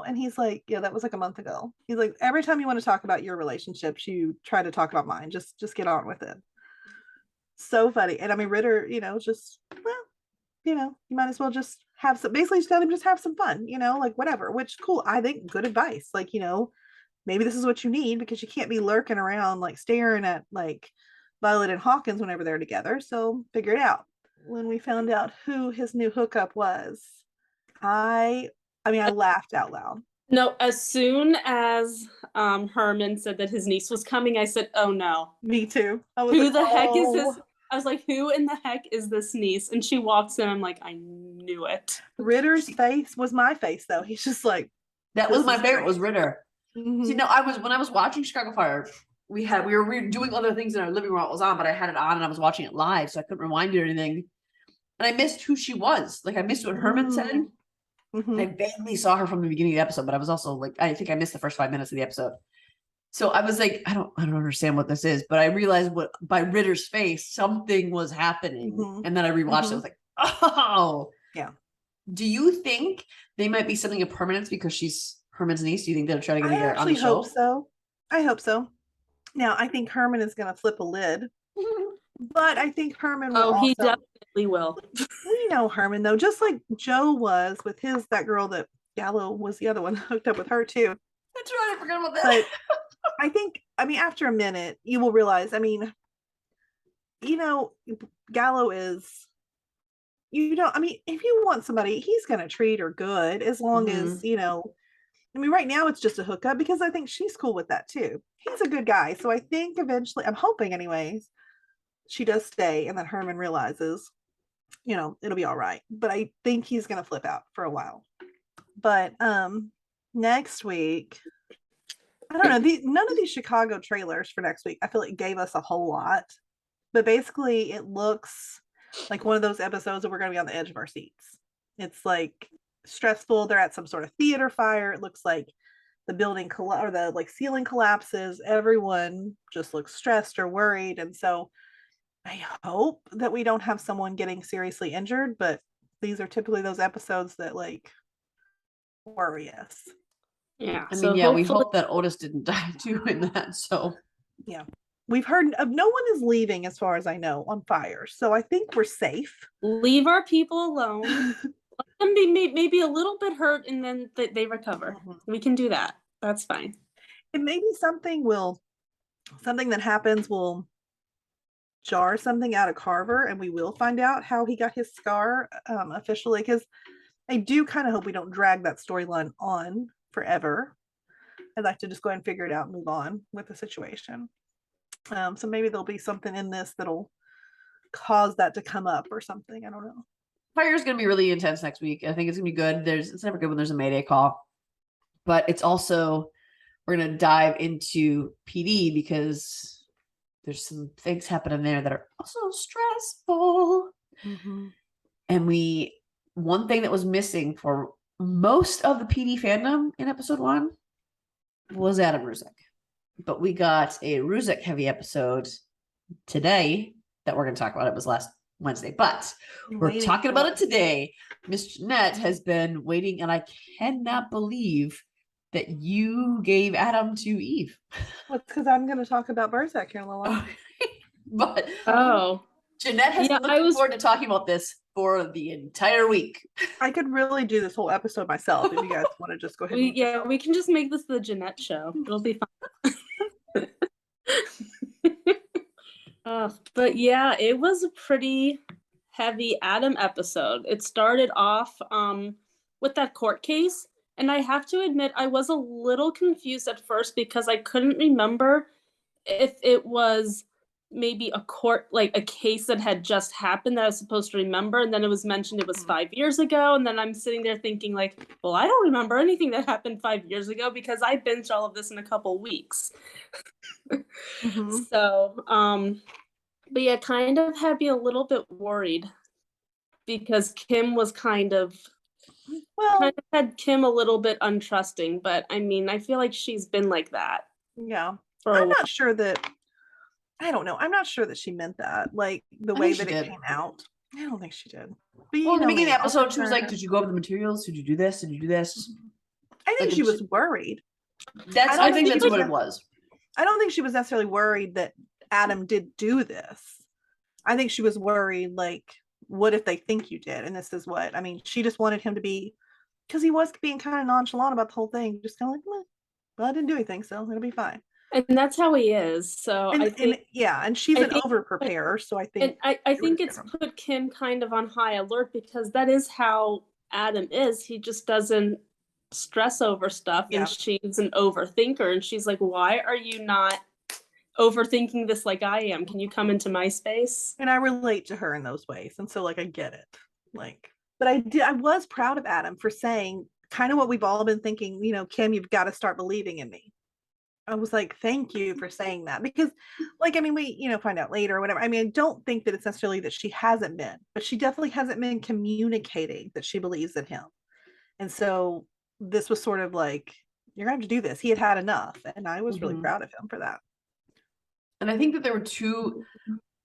and he's like, yeah, that was like a month ago. He's like, every time you want to talk about your relationships, you try to talk about mine. Just get on with it. So funny. And I mean, Ritter, just, well, you might as well just have some, basically just tell him, just have some fun, like whatever, which cool. I think good advice. Like, maybe this is what you need, because you can't be lurking around, like staring at like Violet and Hawkins whenever they're together. So figure it out. When we found out who his new hookup was, I laughed out loud. No, as soon as Herman said that his niece was coming, I said, oh no. Me too. I was who like, the heck is this? I was like, who in the heck is this niece? And she walks in. I'm like, I knew it. Ritter's face was my face, though. He's just like, that was my favorite, was Ritter. Mm-hmm. See, no, when I was watching Chicago Fire, we were doing other things in our living room while it was on, but I had it on and I was watching it live, so I couldn't rewind it or anything. And I missed who she was. Like, I missed what Herman said. I vaguely saw her from the beginning of the episode, but I was also like, I think I missed the first 5 minutes of the episode. So I was like, I don't understand what this is, but I realized by Ritter's face, something was happening. And then I rewatched it. I was like, oh, yeah. Do you think they might be something of permanence because she's Herman's niece? Do you think they'll try to get her on the show? I hope so. Now, I think Herman is going to flip a lid, but I think Herman will he definitely will. We know Herman, though, just like Joe was with that girl that Gallo was the other one hooked up with her, too. That's right. I forgot about that. But I think, after a minute, you will realize, Gallo is, if you want somebody, he's going to treat her good as long as, right now it's just a hookup, because I think she's cool with that too. He's a good guy. So I think eventually, I'm hoping anyways, she does stay and that Herman realizes, it'll be all right. But I think he's going to flip out for a while. But next week, I don't know, none of these Chicago trailers for next week I feel like gave us a whole lot. But basically it looks like one of those episodes that we're going to be on the edge of our seats. It's like stressful. They're at some sort of theater fire. It looks like the building or the like ceiling collapses. Everyone just looks stressed or worried. And so I hope that we don't have someone getting seriously injured, but these are typically those episodes that like worry us. Yeah. I so mean, yeah, we hopefully- hope that Otis didn't die too in that. So Yeah. We've heard of no one is leaving, as far as I know, on fire. So I think we're safe. leave our people alone. Let them be maybe a little bit hurt and then they recover. Mhm. We can do that. That's fine. And maybe something that happens will jar something out of Carver, and we will find out how he got his scar officially, because I do kind of hope we don't drag that storyline on forever. I'd like to just go ahead and figure it out and move on with the situation. So maybe there'll be something in this that'll cause that to come up or something. I don't know. fire is going to be really intense next week. I think it's going to be good. It's never good when there's a Mayday call, but it's also, we're going to dive into PD because there's some things happening there that are also stressful. And one thing that was missing for most of the PD fandom in episode 1 was Adam Burzek. But we got a Burzek heavy episode today that we're going to talk about. It was last Wednesday, but we're talking about it today. Miss Jeanette has been waiting, and I cannot believe that you gave Adam to Eve. Well, because I'm going to talk about Burzek here in a little while. But Oh, Jeanette has been looking forward to talking about this for the entire week. I could really do this whole episode myself if you guys want to just go ahead. we can just make this the Jeanette show. It'll be fun. But yeah, it was a pretty heavy Adam episode. It started off with that court case, and I have to admit I was a little confused at first because I couldn't remember if it was maybe a case that had just happened that I was supposed to remember, and then it was mentioned it was 5 years ago, and then I'm sitting there thinking like, well, I don't remember anything that happened 5 years ago because I binged all of this in a couple weeks. So but yeah, kind of had me a little bit worried because Kim was kind of had Kim a little bit untrusting, but I mean, I feel like she's been like that. Yeah. I'm not sure that, I don't know. I'm not sure that she meant that, like the way that it came out. I don't think she did. But well, in the beginning of the episode, she was like, did you go over the materials? Did you do this? Did you do this? I think she was worried. I think that's what it was. I don't think she was necessarily worried that Adam did do this. I think she was worried, like, what if they think you did? And this is what, I mean, she just wanted him to be, because he was being kind of nonchalant about the whole thing, just kind of like, well, I didn't do anything, so it'll be fine. And that's how he is. So and she's an over preparer, so I think I think it's put Kim kind of on high alert because that is how Adam is. He just doesn't stress over stuff, and she's an overthinker, and she's like, why are you not overthinking this like I am? Can you come into my space? And I relate to her in those ways, and so like I get it, like, but I was proud of Adam for saying kind of what we've all been thinking, you know, Kim, you've got to start believing in me. I was like, thank you for saying that, because like, I mean, we, you know, find out later or whatever. I mean, I don't think that it's necessarily that she hasn't been, but she definitely hasn't been communicating that she believes in him. And so this was sort of like, you're going to have to do this. He had enough. And I was really proud of him for that. And I think that there were two,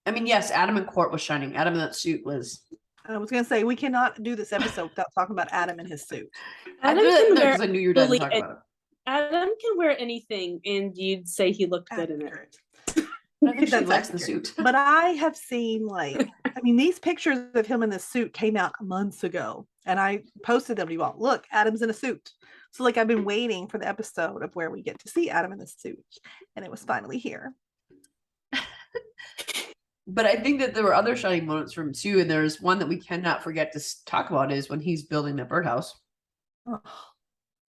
I mean, yes, Adam in court was shining. Adam in that suit was. I was going to say, we cannot do this episode without talking about Adam in his suit. Adam because I knew you were done talking about it. Adam can wear anything and you'd say he looked good in it. I think she likes the suit. But I have seen, like, I mean, these pictures of him in this suit came out months ago, and I posted them to you all. Look, Adam's in a suit. So like, I've been waiting for the episode of where we get to see Adam in the suit, and it was finally here. But I think that there were other shining moments from him too, and there's one that we cannot forget to talk about is when he's building the birdhouse. Oh.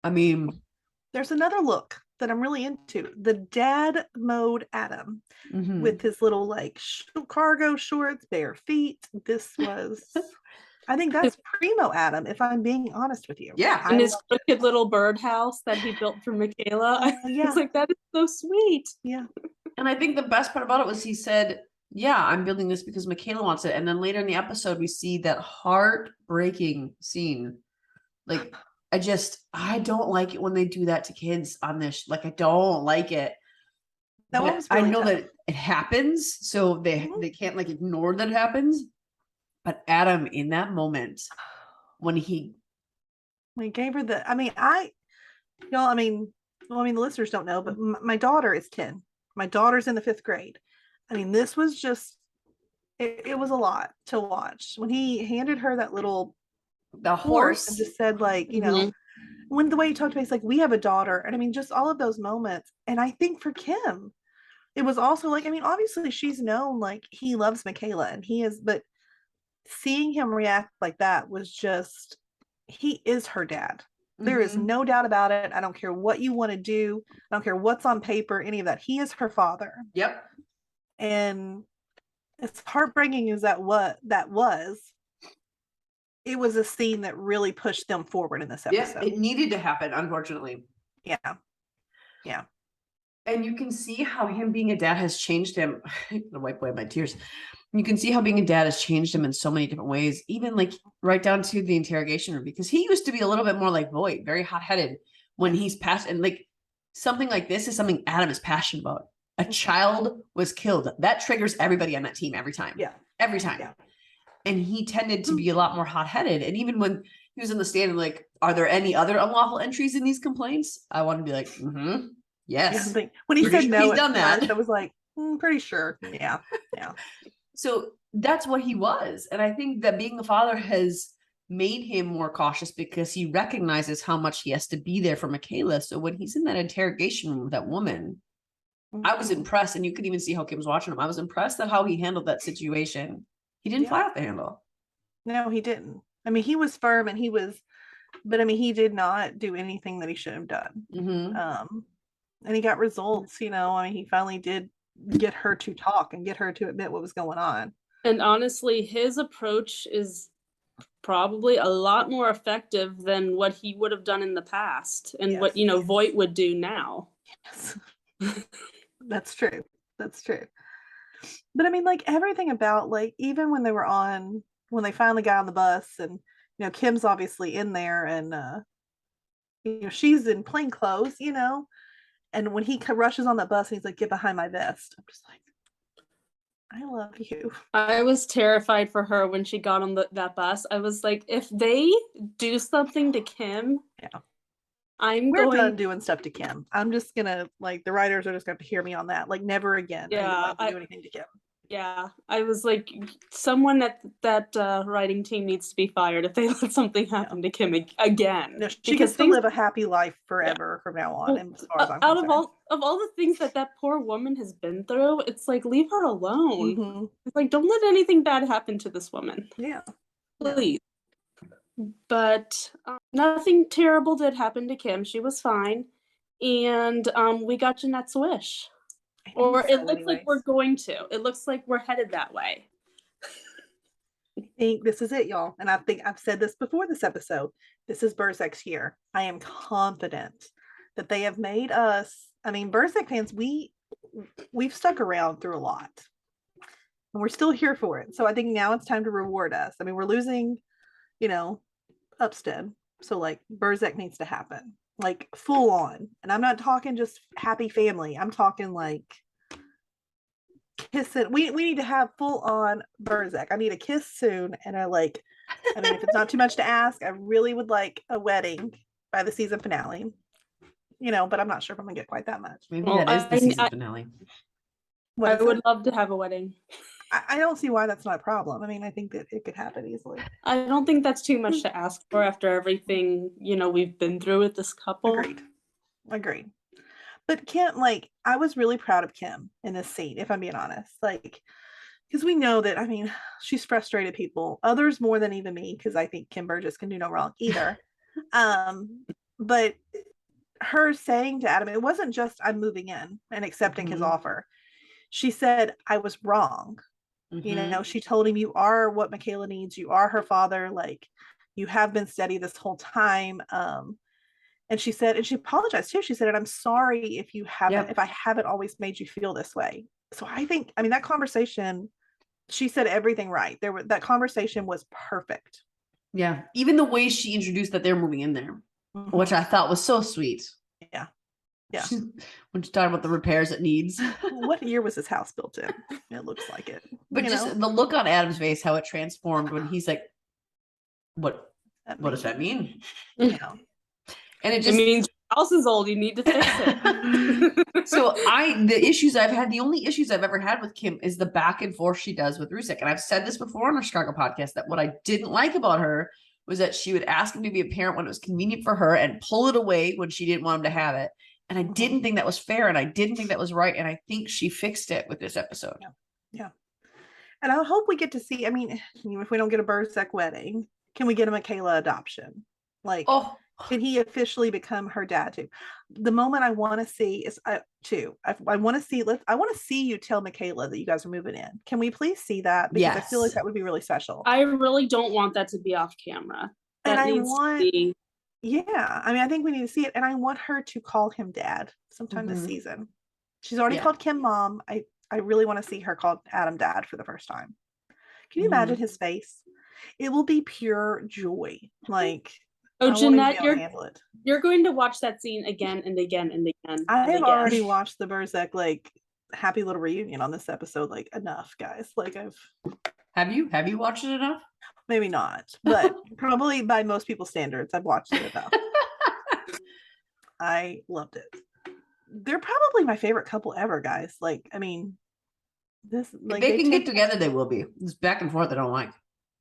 I mean, there's another look that I'm really into, the dad mode Adam with his little like cargo shorts, bare feet. This was I think that's primo Adam, if I'm being honest with you. Yeah. In his crooked little birdhouse that he built for Michaela. I yeah. was like, that is so sweet. Yeah. And I think the best part about it was he said, yeah, I'm building this because Michaela wants it. And then later in the episode, we see that heartbreaking scene. Like, I don't like it when they do that to kids on this. Like, I don't like it. That But was really I know tough. that it happens. So they can't like ignore that it happens. But Adam, in that moment, when he gave her the, the listeners don't know, but my daughter is 10. My daughter's in the 5th grade. I mean, this was just, it was a lot to watch. When he handed her that little the horse and horse, just said, like, you know, when the way he talked to me, it's like, we have a daughter. And I mean, just all of those moments. And I think for Kim, it was also like, I mean, obviously she's known, like, he loves Michaela and he is, but seeing him react like that was just, he is her dad. There is no doubt about it. I don't care what you want to do. I don't care what's on paper, any of that. He is her father. Yep. And as heartbreaking as that was, it was a scene that really pushed them forward in this episode. Yeah, it needed to happen, unfortunately. Yeah. Yeah. And you can see how him being a dad has changed him. I'm gonna wipe away my tears. You can see how being a dad has changed him in so many different ways, even like right down to the interrogation room, because he used to be a little bit more like Voight, very hot-headed when he's passionate. And like something like this is something Adam is passionate about. A child was killed. That triggers everybody on that team every time. Yeah. Every time. Yeah. And he tended to be a lot more hot-headed. And even when he was in the stand and like, are there any other unlawful entries in these complaints? I want to be like, yes. Yeah, when he Pretty said sure no, he's done that. I was like, pretty sure. Yeah. Yeah. So that's what he was. And I think that being the father has made him more cautious because he recognizes how much he has to be there for Michaela. So when he's in that interrogation room with that woman, I was impressed. And you could even see how Kim was watching him. I was impressed at how he handled that situation. He didn't fly off the handle. No, he didn't. I mean, he was firm and but I mean, he did not do anything that he should have done. And he got results, you know. I mean, he finally did get her to talk and get her to admit what was going on. And honestly, his approach is probably a lot more effective than what he would have done in the past and what, Voight would do now. Yes. That's true. That's true. But I mean, like, everything about, like, even when they finally got on the bus and, Kim's obviously in there and, she's in plain clothes, and when he rushes on the bus and he's like, get behind my vest. I'm just like, I love you. I was terrified for her when she got on that bus. I was like, if they do something to Kim, We're done doing stuff to Kim. I'm just gonna, like, the writers are just gonna have to hear me on that. Like, never again. Yeah, I do anything to Kim. Yeah, I was like, someone at that writing team needs to be fired if they let something happen to Kim again. No, she gets to live a happy life forever from now on. And as far as I'm out concerned. of all the things that poor woman has been through, it's like, leave her alone. It's like, don't let anything bad happen to this woman. Yeah, please. But nothing terrible did happen to Kim. She was fine, and we got Jeanette's wish. Or it looks like we're going to. It looks like we're headed that way. I think this is it, y'all. And I think I've said this before this episode. This is Burzek's year. I am confident that they have made us. I mean, Burzek fans, we've stuck around through a lot. And we're still here for it. So I think now it's time to reward us. I mean, we're losing, Upstead. So, like, Burzek needs to happen. Like, full on. And I'm not talking just happy family. I'm talking like kissing. We need to have full on Burzek. I need a kiss soon. And if it's not too much to ask, I really would like a wedding by the season finale. But I'm not sure if I'm gonna get quite that much. Maybe that is the season finale. I would love to have a wedding. I don't see why that's not a problem. I mean, I think that it could happen easily. I don't think that's too much to ask for after everything, we've been through with this couple. Agreed. But Kim, like, I was really proud of Kim in this scene, if I'm being honest. Like, because we know that, I mean, she's frustrated people, others more than even me, because I think Kim Burgess can do no wrong either. But her saying to Adam, it wasn't just, I'm moving in and accepting his offer. She said, I was wrong. You Mhm. know, she told him, you are what Michaela needs. You are her father. Like, you have been steady this whole time. And she said, and she apologized too. She said, and I'm sorry if Yep. if I haven't always made you feel this way. So I think, I mean, that conversation, she said everything right. That conversation was perfect. Yeah. Even the way she introduced that they're moving in there, which I thought was so sweet. Yeah. Yeah. When she talked about the repairs it needs. What year was this house built in? It looks like it. But you just know? the look on Adam's face, how it transformed when he's like, what does that mean? You know? And it It just means your house is old. You need to fix it. so the only issues I've ever had with Kim is the back and forth she does with Rusek. And I've said this before on our Chicago podcast that what I didn't like about her was that she would ask him to be a parent when it was convenient for her and pull it away when she didn't want him to have it. And I didn't think that was fair, and I didn't think that was right. And I think she fixed it with this episode. Yeah. And I hope we get to see, I mean, if we don't get a Burzek wedding, can we get a Michaela adoption? Like, can he officially become her dad too? The moment I want to see is I want to see you tell Michaela that you guys are moving in. Can we please see that? Because I feel like that would be really special. I really don't want that to be off camera. And I want, yeah, I mean, I think we need to see it. And I want her to call him dad sometime this season. She's already called Kim mom. I really want to see her call Adam dad for the first time. Can you imagine his face? It will be pure joy. Like, oh, Jeanette, you're going to watch that scene again and again and again. I have already watched the Burzek like happy little reunion on this episode like enough, guys. Like Have you watched it enough? Maybe not, but probably by most people's standards, I've watched it enough. I loved it. They're probably my favorite couple ever, guys. Like, I mean, this like if they can get together, they will be. It's back and forth I don't like.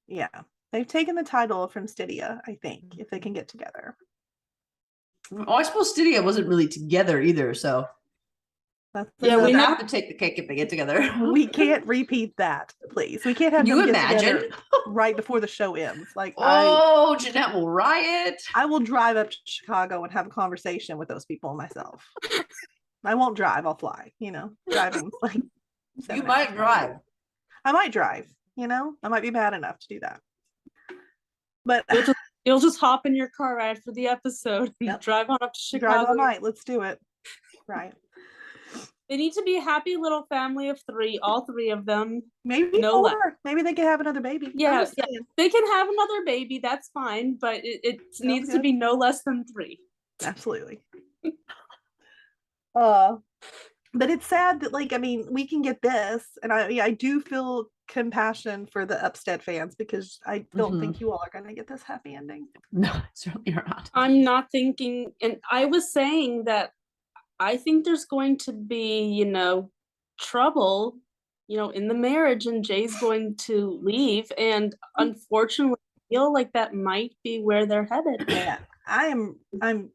Yeah. They've taken the title from Stydia, I think, if they can get together. Oh, I suppose Stydia wasn't really together either, so we have to take the cake if they get together. We can't repeat that, please. We can't have them get together right before the show ends. Like, Jeanette will riot. I will drive up to Chicago and have a conversation with those people myself. I won't drive, I'll fly, you know. Driving like you might drive. I might drive, you know. I might be bad enough to do that. But you'll just hop in your car right after the episode and drive on up to Chicago. Drive all night. Let's do it. Right. They need to be a happy little family of three, all three of them. Maybe no less. Maybe they can have another baby. Yeah, they can have another baby. That's fine, but it needs to be no less than 3. Absolutely. But it's sad that, like, I mean, we can get this, and I do feel compassion for the Upstead fans because I don't think you all are going to get this happy ending. No, certainly not. I'm not thinking, and I was saying that I think there's going to be, you know, trouble, you know, in the marriage, and Jay's going to leave, and unfortunately, I feel like that might be where they're headed. Yeah, I'm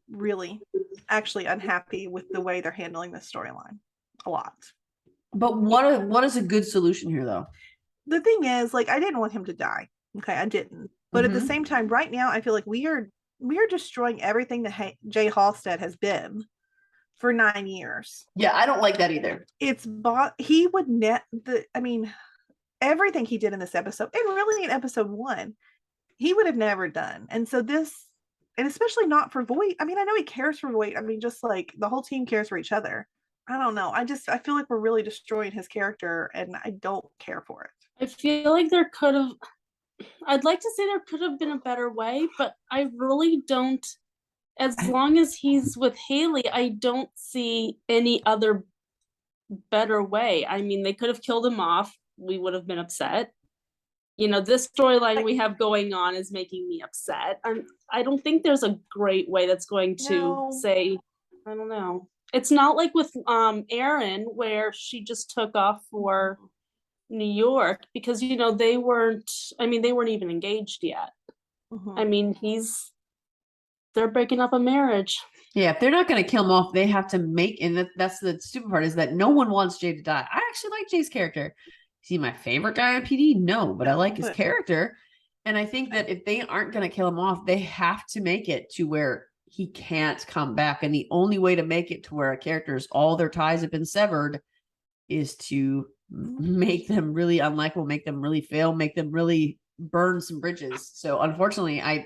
really actually unhappy with the way they're handling this storyline a lot. But what is a good solution here, though? The thing is, like, I didn't want him to die. Okay, I didn't. But at the same time, right now, I feel like we are destroying everything that Jay Halstead has been for 9 years. Yeah, I don't like that either. He would everything he did in this episode, and really in episode 1, he would have never done. And so this, and especially not for Voight. I mean, I know he cares for Voight. I mean, just like the whole team cares for each other. I don't know. I feel like we're really destroying his character, and I don't care for it. I feel like I'd like to say there could have been a better way, but I really don't. As long as he's with Haley, I don't see any other better way. I mean, they could have killed him off. We would have been upset. You know, this storyline we have going on is making me upset. I don't think there's a great way that's going to say, I don't know. It's not like with Erin, where she just took off for New York because, you know, they weren't even engaged yet. I mean, they're breaking up a marriage. Yeah, if they're not going to kill him off, they have to and that's the stupid part, is that no one wants Jay to die. I actually like Jay's character. Is he my favorite guy on PD? No, but I like his character. And I think that if they aren't going to kill him off, they have to make it to where he can't come back. And the only way to make it to where a character's all their ties have been severed is to make them really unlikable, make them really fail, make them really burn some bridges. So unfortunately, I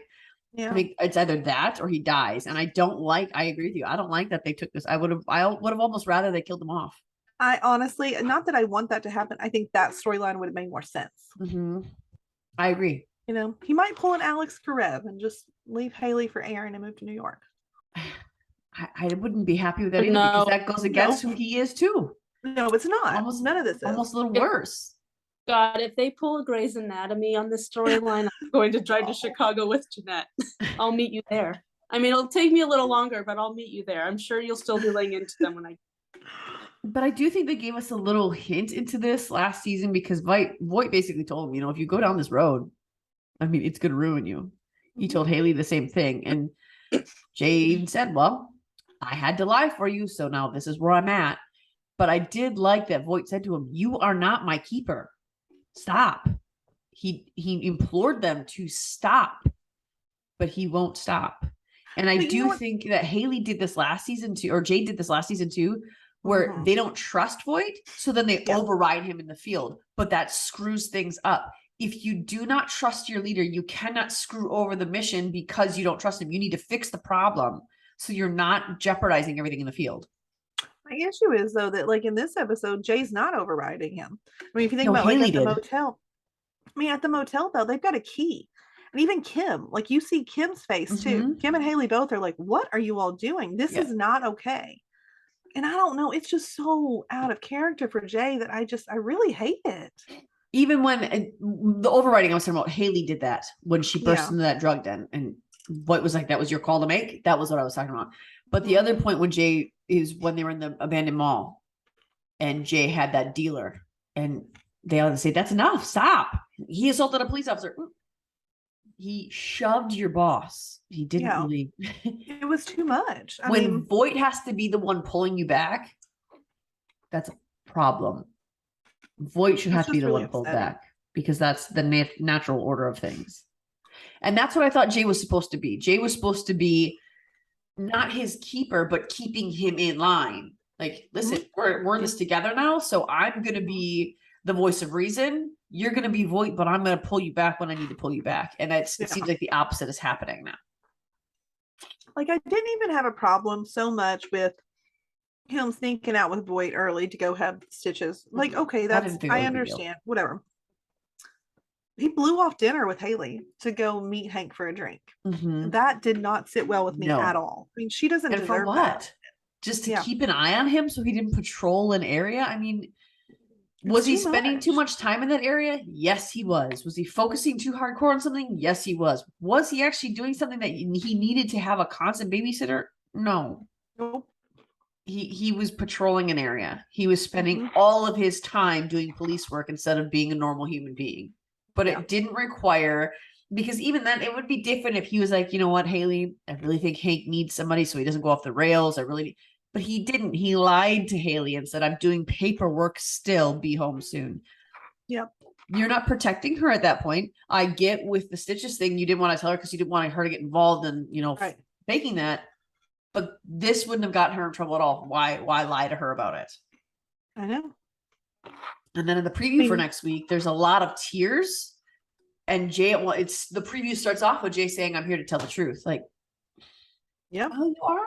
think it's either that or he dies. And I agree with you. I don't like that they took this. I would have almost rather they killed him off. I honestly, not that I want that to happen. I think that storyline would have made more sense. I agree. You know, he might pull an Alex Karev and just leave Haley for Aaron and move to New York. I wouldn't be happy with that either, because that goes against who he is too. No, it's not. Almost none of this is. Almost a little worse. God, if they pull a Grey's Anatomy on this storyline, I'm going to drive to Chicago with Jeanette. I'll meet you there. I mean, it'll take me a little longer, but I'll meet you there. I'm sure you'll still be laying into them when I. But I do think they gave us a little hint into this last season, because Voight basically told him, you know, if you go down this road, I mean, it's going to ruin you. He told Haley the same thing. And Jay even said, well, I had to lie for you, so now this is where I'm at. But I did like that Voight said to him, you are not my keeper. Stop. He implored them to stop, but he won't stop. And I do think that Haley did this last season too, or Jay did this last season too, where they don't trust Voight, so then they override him in the field. But that screws things up. If you do not trust your leader, you cannot screw over the mission because you don't trust him. You need to fix the problem so you're not jeopardizing everything in the field. My issue is, though, that like in this episode, Jay's not overriding him. I mean, if you think about Haley like at the did. motel, I mean, at the motel though, they've got a key. And even Kim, like you see Kim's face too. Kim and Haley both are like, what are you all doing? This is not okay. And I don't know, it's just so out of character for Jay that I really hate it. Even when the overriding, I was talking about, Haley did that when she burst into that drug den, and what was like, that was your call to make. That was what I was talking about. But the other point when Jay is when they were in the abandoned mall and Jay had that dealer and they all say, that's enough. Stop. He assaulted a police officer. He shoved your boss. He didn't really. It was too much. I mean, Voight has to be the one pulling you back, that's a problem. Voight should have to be the one pulled back, because that's the natural order of things. And that's what I thought Jay was supposed to be. Jay was supposed to be not his keeper, but keeping him in line. Like, listen, we're in this together now. So I'm going to be the voice of reason. You're going to be Voight, but I'm going to pull you back when I need to pull you back. And it seems like the opposite is happening now. Like, I didn't even have a problem so much with him sneaking out with Voight early to go have stitches. Like, okay, I understand. Whatever. He blew off dinner with Haley to go meet Hank for a drink. That did not sit well with me at all. I mean, she doesn't deserve for what? That. Just to keep an eye on him so he didn't patrol an area? I mean, was he spending too much time in that area? Yes, he was. Was he focusing too hardcore on something? Yes, he was. Was he actually doing something that he needed to have a constant babysitter? No. Nope. He was patrolling an area. He was spending all of his time doing police work instead of being a normal human being. But it didn't require, because even then it would be different if he was like, you know what, Haley, I really think Hank needs somebody so he doesn't go off the rails. But he didn't. He lied to Haley and said, I'm doing paperwork still, be home soon. Yep. You're not protecting her at that point. I get with the stitches thing, you didn't want to tell her because you didn't want her to get involved in, faking that. But this wouldn't have gotten her in trouble at all. Why lie to her about it? I know. And then in the preview for next week, there's a lot of tears. And Jay, it's the preview starts off with Jay saying, I'm here to tell the truth. Like, yeah, oh, you are?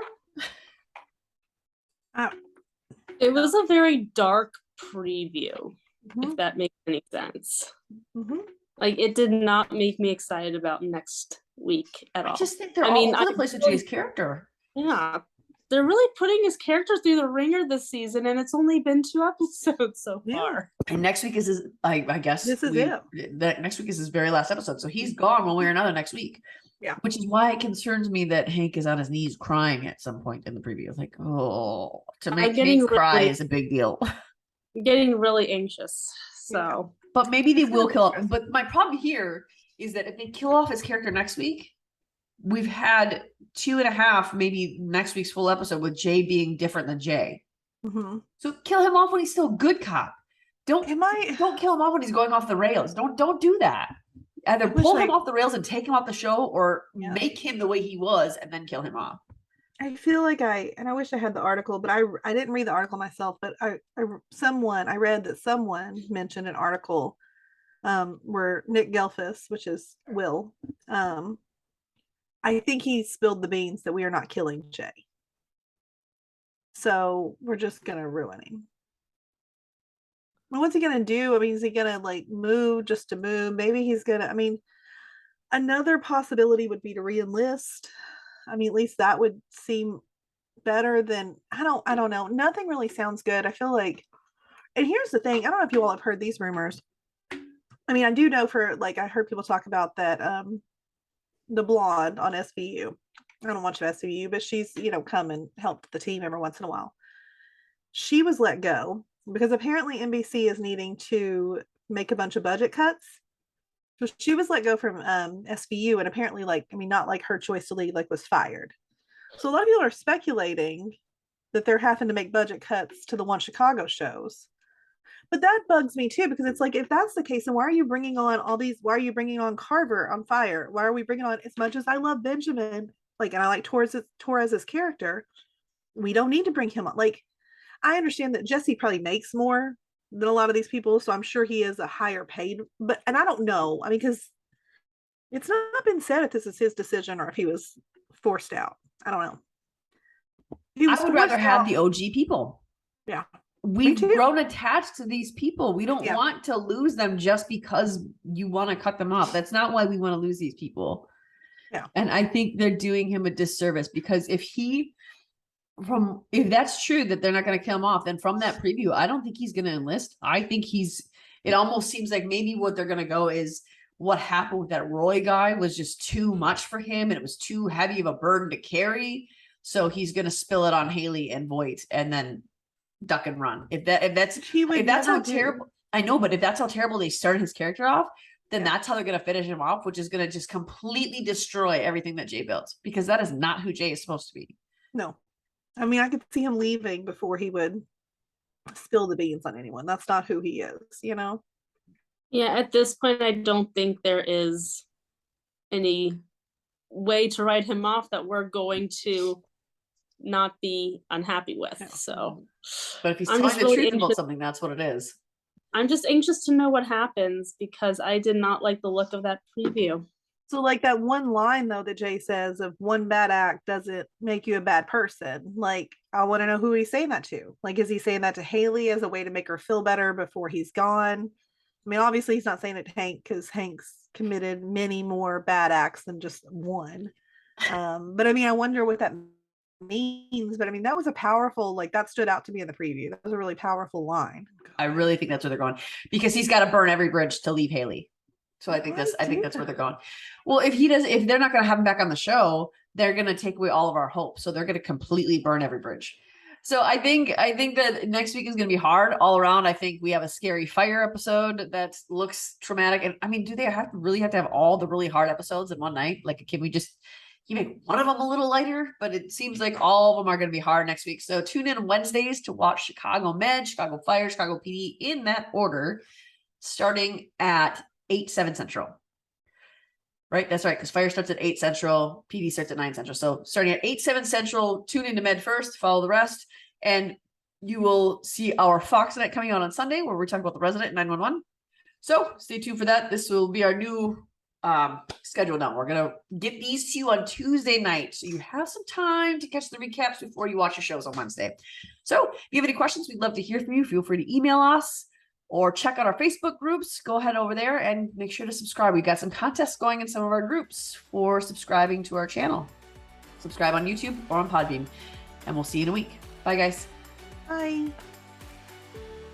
It was a very dark preview, if that makes any sense. Like, it did not make me excited about next week at all. I just think they're all over the place with Jay's character. Yeah. They're really putting his character through the ringer this season, and it's only been 2 episodes so far. And next week is his, I guess this is next week is his very last episode. So he's gone one way or another next week. Yeah. Which is why it concerns me that Hank is on his knees crying at some point in the preview. Like, oh, to make Hank cry is a big deal. I'm getting really anxious. So, but maybe they will kill him. But my problem here is that if they kill off his character next week, we've had 2.5, maybe next week's full episode with Jay being different than Jay. So kill him off when he's still a good cop. Don't kill him off when he's going off the rails. Don't do that. Either pull him off the rails and take him off the show, or make him the way he was and then kill him off. I feel like I wish I had the article, but I didn't read the article myself, but I read that someone mentioned an article where Nick Gelfus, which is Will, I think he spilled the beans that we are not killing Jay. So we're just gonna ruin him. Well, what's he gonna do? I mean, is he gonna like move just to move? Maybe he's gonna, I mean, another possibility would be to re-enlist. I mean, at least that would seem better than I don't know. Nothing really sounds good. I feel like, and here's the thing, I don't know if you all have heard these rumors. I mean, I do know for like I heard people talk about that the blonde on SVU. I don't watch SVU, but she's, come and help the team every once in a while. She was let go because apparently NBC is needing to make a bunch of budget cuts. So she was let go from SVU, and apparently, not like her choice to leave, was fired. So a lot of people are speculating that they're having to make budget cuts to the One Chicago shows. But that bugs me too, because it's like, if that's the case, then why are you bringing on why are you bringing on Carver on Fire? Why are we bringing on, as much as I love Benjamin, and I like Torres's character, we don't need to bring him on. I understand that Jesse probably makes more than a lot of these people, so I'm sure he is a higher paid, and I don't know. I mean, because it's not been said if this is his decision or if he was forced out. I don't know. I would rather have the OG people. Yeah. We've grown attached to these people. We don't Yeah. want to lose them just because you want to cut them off. That's not why we want to lose these people. Yeah. And I think they're doing him a disservice, because if that's true that they're not going to kill him off, then from that preview, I don't think he's going to enlist. I think it almost seems like maybe what they're going to go is what happened with that Roy guy was just too much for him, and it was too heavy of a burden to carry. So he's going to spill it on Haley and Voight and then duck and run. If that's how terrible, I know, but if that's how terrible they started his character off, then that's how they're going to finish him off, which is going to just completely destroy everything that Jay built, because that is not who Jay is supposed to be. No. I mean, I could see him leaving before he would spill the beans on anyone. That's not who he is, Yeah, at this point, I don't think there is any way to write him off that we're going to not be unhappy with. So, but if he's telling the truth about something, that's what it is. I'm just anxious to know what happens, because I did not like the look of that preview. So that one line though that Jay says of one bad act doesn't make you a bad person. I want to know who he's saying that to. Is he saying that to Haley as a way to make her feel better before he's gone? I mean, obviously he's not saying it to Hank, because Hank's committed many more bad acts than just one. But I mean, I wonder what that means. But I mean, that was a powerful, that stood out to me in the preview. That was a really powerful line. I really think that's where they're going, because he's got to burn every bridge to leave Haley. So I think that's where they're going. Well, if they're not going to have him back on the show, they're going to take away all of our hope. So they're going to completely burn every bridge. So I think that next week is going to be hard all around. I think we have a scary fire episode that looks traumatic. And I mean, do they really have to have all the really hard episodes in one night? Can we just make one of them a little lighter? But it seems like all of them are going to be hard next week. So tune in Wednesdays to watch Chicago Med, Chicago Fire, Chicago PD in that order, starting at 8/7 Central. Right? That's right. Because Fire starts at 8 Central, PD starts at 9 Central. So starting at 8/7 Central, tune into Med first, follow the rest. And you will see our Fox Night coming out on Sunday, where we're talking about The Resident 911. So stay tuned for that. This will be our new schedule now. We're going to get these to you on Tuesday night, so you have some time to catch the recaps before you watch your shows on Wednesday. So if you have any questions, we'd love to hear from you. Feel free to email us or check out our Facebook groups. Go ahead over there and make sure to subscribe. We've got some contests going in some of our groups for subscribing to our channel. Subscribe on YouTube or on Podbean, and we'll see you in a week. Bye, guys. Bye.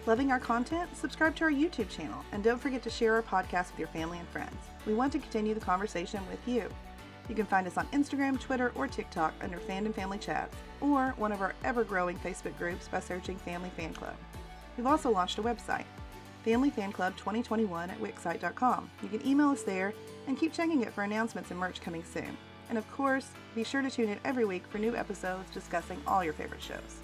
Loving our content? Subscribe to our YouTube channel, and don't forget to share our podcast with your family and friends. We want to continue the conversation with you. You can find us on Instagram, Twitter, or TikTok under Fandom Family Chats, or one of our ever-growing Facebook groups by searching Family Fan Club. We've also launched a website, Family Fan Club 2021 at wixsite.com. You can email us there and keep checking it for announcements and merch coming soon. And of course, be sure to tune in every week for new episodes discussing all your favorite shows.